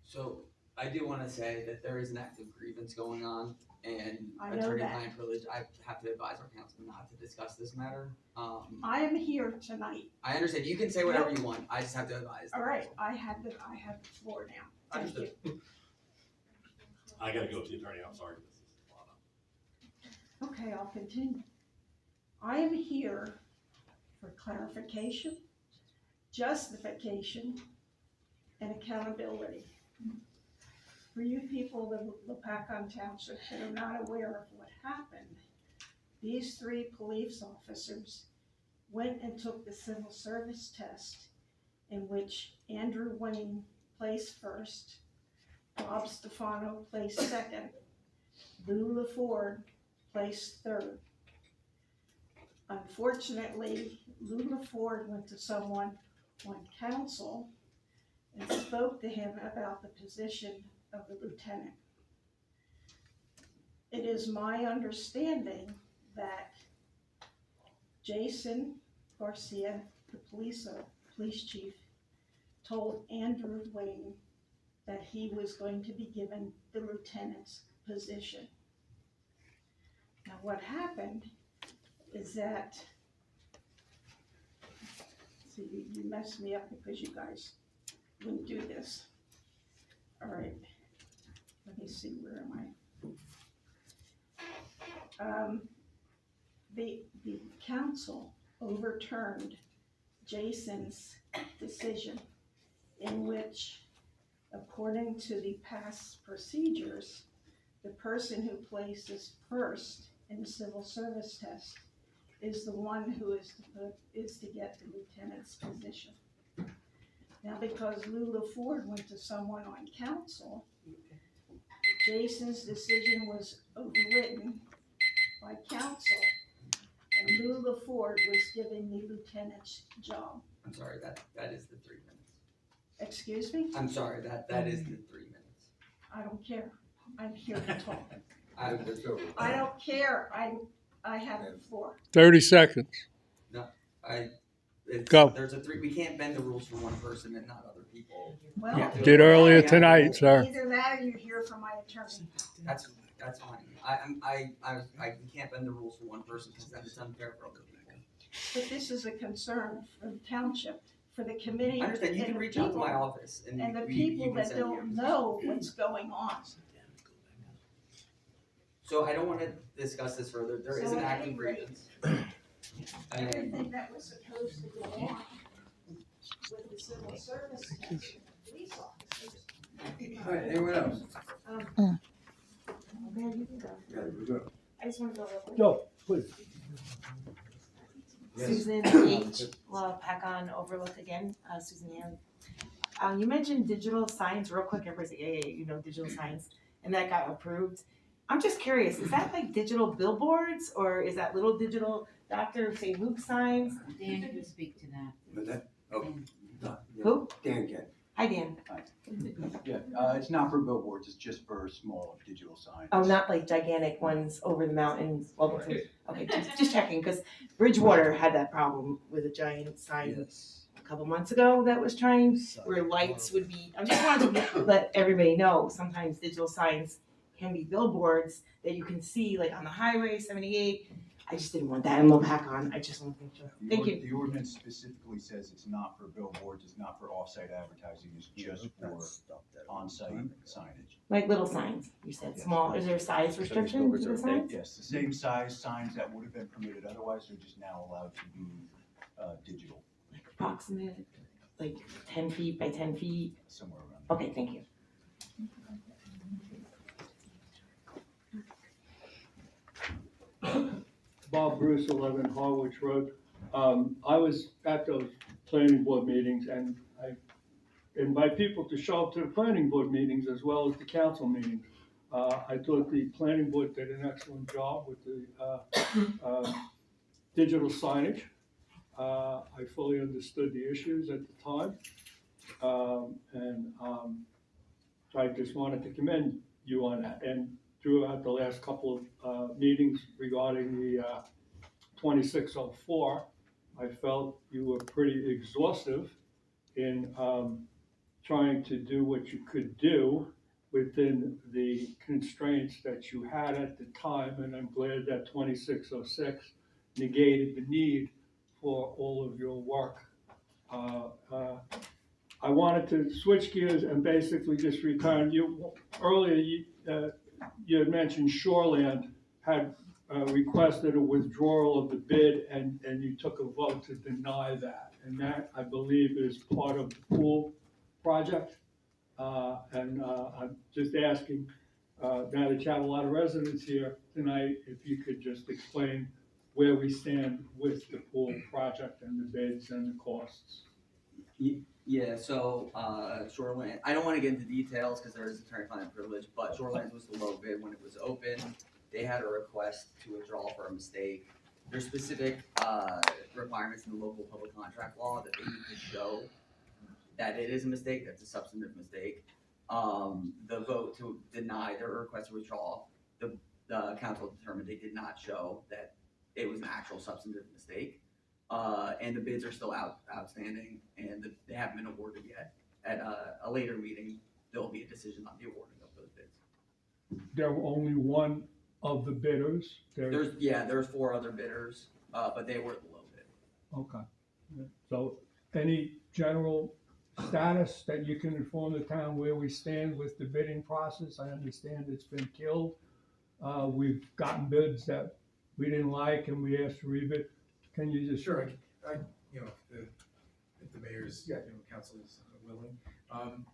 So I do want to say that there is an active grievance going on, and I know attorney-client that. privilege. I have to advise our council not to discuss this matter. I am here tonight. I understand. You can say whatever you want. I just have to advise. All right, I have the floor now. Thank you. Understood. I gotta go with the attorney, I'm sorry. Okay, I'll continue. I am here for clarification, justification, and accountability. For you people that look back on township that are not aware of what happened, these 3 police officers went and took the civil service test in which Andrew Wayne placed first, Bob Stefano placed second, Lou LaFord placed third. Unfortunately, Lou LaFord went to someone on council and spoke to him about the position of the lieutenant. It is my understanding that Jason Garcia, the police chief, told Andrew Wayne that he was going to be given the lieutenant's position. Now what happened is that, see, you messed me up because you guys wouldn't do this. All right, let me see, where am I? The council overturned Jason's decision in which, according to the past procedures, the person who places first in the civil service test is the one who is to get the lieutenant's position. Now, because Lou LaFord went to someone on council, Jason's decision was overridden by council, and Lou LaFord was given the lieutenant's job. I'm sorry. That is the 3 minutes. Excuse me? I'm sorry. That is the 3 minutes. I don't care. I'm here to talk. I don't care. I have the floor. 30 seconds. No, Go. There's we can't bend the rules for one person and not other people. Well, We have to- Did earlier tonight, sir. either that or you hear from my attorney. That's fine. We can't bend the rules for one person because then it's unfair for other people. But this is a concern for the township, for the committee. I understand. You and can the reach out to my people- office and And the you people can that send me don't your know what's going on. So I don't want to discuss this further. There is So an at active any rate, grievance. Everything that was supposed to go on with the civil service and police officers. All right, anyone else? Mayor, you can go. Yeah, we're good. I just want to go real quick. No, please. Yes. Susan H. Pacon Overlook again, Susan Yan. You mentioned digital signs real quick. Everybody's like, yeah, you know, digital signs, and that got approved. I'm just curious, is that like digital billboards or is that little digital Dr. St. Luke signs? Dan can speak to that. But that, oh, yeah. Who? Dan can. Hi, Dan. Yeah, it's not for billboards, it's just for small digital signs. Oh, not like gigantic ones over the mountain. Okay, just checking, because Bridgewater had that problem with a giant sign a couple months ago that was trying, where lights would be, I just wanted to let everybody know, sometimes digital signs can be billboards that you can see like on the highway, 78. I just didn't want that in Lopakon. I just want to make sure. Thank you. The ordinance specifically says it's not for billboards, it's not for off-site advertising, it's just for on-site signage. Like little signs, you said, small. Is there a size restriction to the signs? Yes, the same size signs that would have been permitted otherwise are just now allowed to be digital. Like approximate, like 10 feet by 10 feet? Somewhere around. Okay, thank you. Bob Bruce, 11 Harwich Road. I was at those planning board meetings, and I invite people to show up to the planning board meetings as well as the council meetings. I thought the planning board did an excellent job with the digital signage. I fully understood the issues at the time. So I just wanted to commend you on that. And throughout the last couple of meetings regarding the 2604, I felt you were pretty exhaustive in trying to do what you could do within the constraints that you had at the time, and I'm glad that 2606 negated the need for all of your work. I wanted to switch gears and basically just return you. Earlier, you had mentioned Shoreland had requested a withdrawal of the bid, and you took a vote to deny that. And that, I believe, is part of the pool project. I'm just asking, now that you have a lot of residents here tonight, if you could just explain where we stand with the pool project and the bids and the costs. Yeah, so Shoreland, I don't want to get into details because there is attorney-client privilege, but Shoreland was the low bid when it was open. They had a request to withdraw for a mistake. There's specific requirements in the local public contract law that they need to show that it is a mistake, that's a substantive mistake. The vote to deny their request to withdraw, the council determined they did not show that it was an actual substantive mistake. And the bids are still outstanding, and they haven't been awarded yet. At a later meeting, there'll be a decision on the awarding of those bids. There were only one of the bidders. There's 4 other bidders, but they were the low bid. Okay. So any general status that you can inform the town where we stand with the bidding process? I understand it's been killed. We've gotten bids that we didn't like and we asked to rebid. Can you just? Sure, I if the mayor's, council is willing.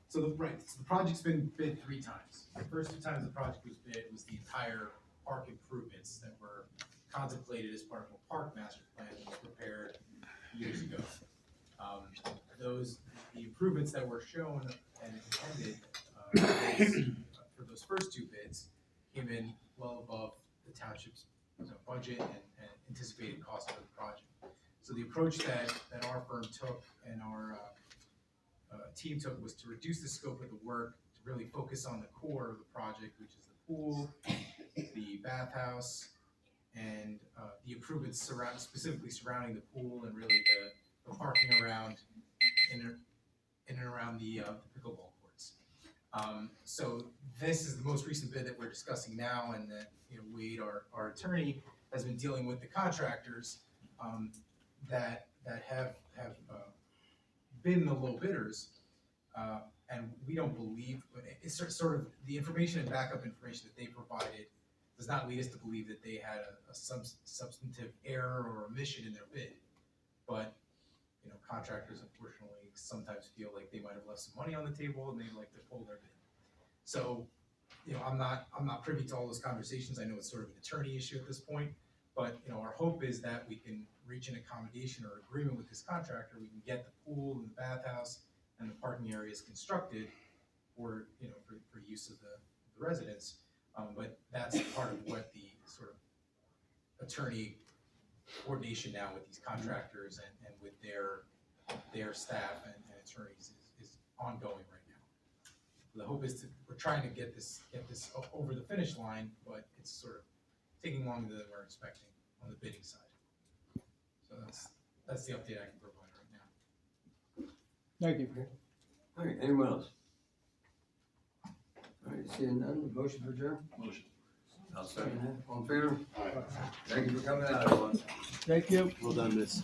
So the project's been bid 3 times. The first 2 times the project was bid was the entire park improvements that were contemplated as part of a park master plan that was prepared years ago. The improvements that were shown and intended for those first 2 bids came in well above the township's budget and anticipated cost of the project. So the approach that our firm took and our team took was to reduce the scope of the work to really focus on the core of the project, which is the pool, the bathhouse, and the improvements specifically surrounding the pool and really the parking around in and around the pickleball courts. So this is the most recent bid that we're discussing now, and that, you know, Wade, our attorney, has been dealing with the contractors that have been the low bidders. And we don't believe, it's sort of the information and backup information that they provided does not lead us to believe that they had a substantive error or omission in their bid. But, you know, contractors unfortunately sometimes feel like they might have left some money on the table and they'd like to pull their bid. So, you know, I'm not privy to all those conversations. I know it's sort of an attorney issue at this point, but, you know, our hope is that we can reach an accommodation or agreement with this contractor. We can get the pool and the bathhouse and the parking areas constructed for, you know, for use of the residents. But that's part of what the sort of attorney coordination now with these contractors and with their staff and attorneys is ongoing right now. The hope is we're trying to get this over the finish line, but it's sort of taking longer than we're expecting on the bidding side. So that's the update I can provide right now. Thank you. All right, anyone else? All right, seeing none, motion for adjourn? Motion. I'll second that. All in favor? Thank you for coming out, everyone. Thank you. Well done, miss.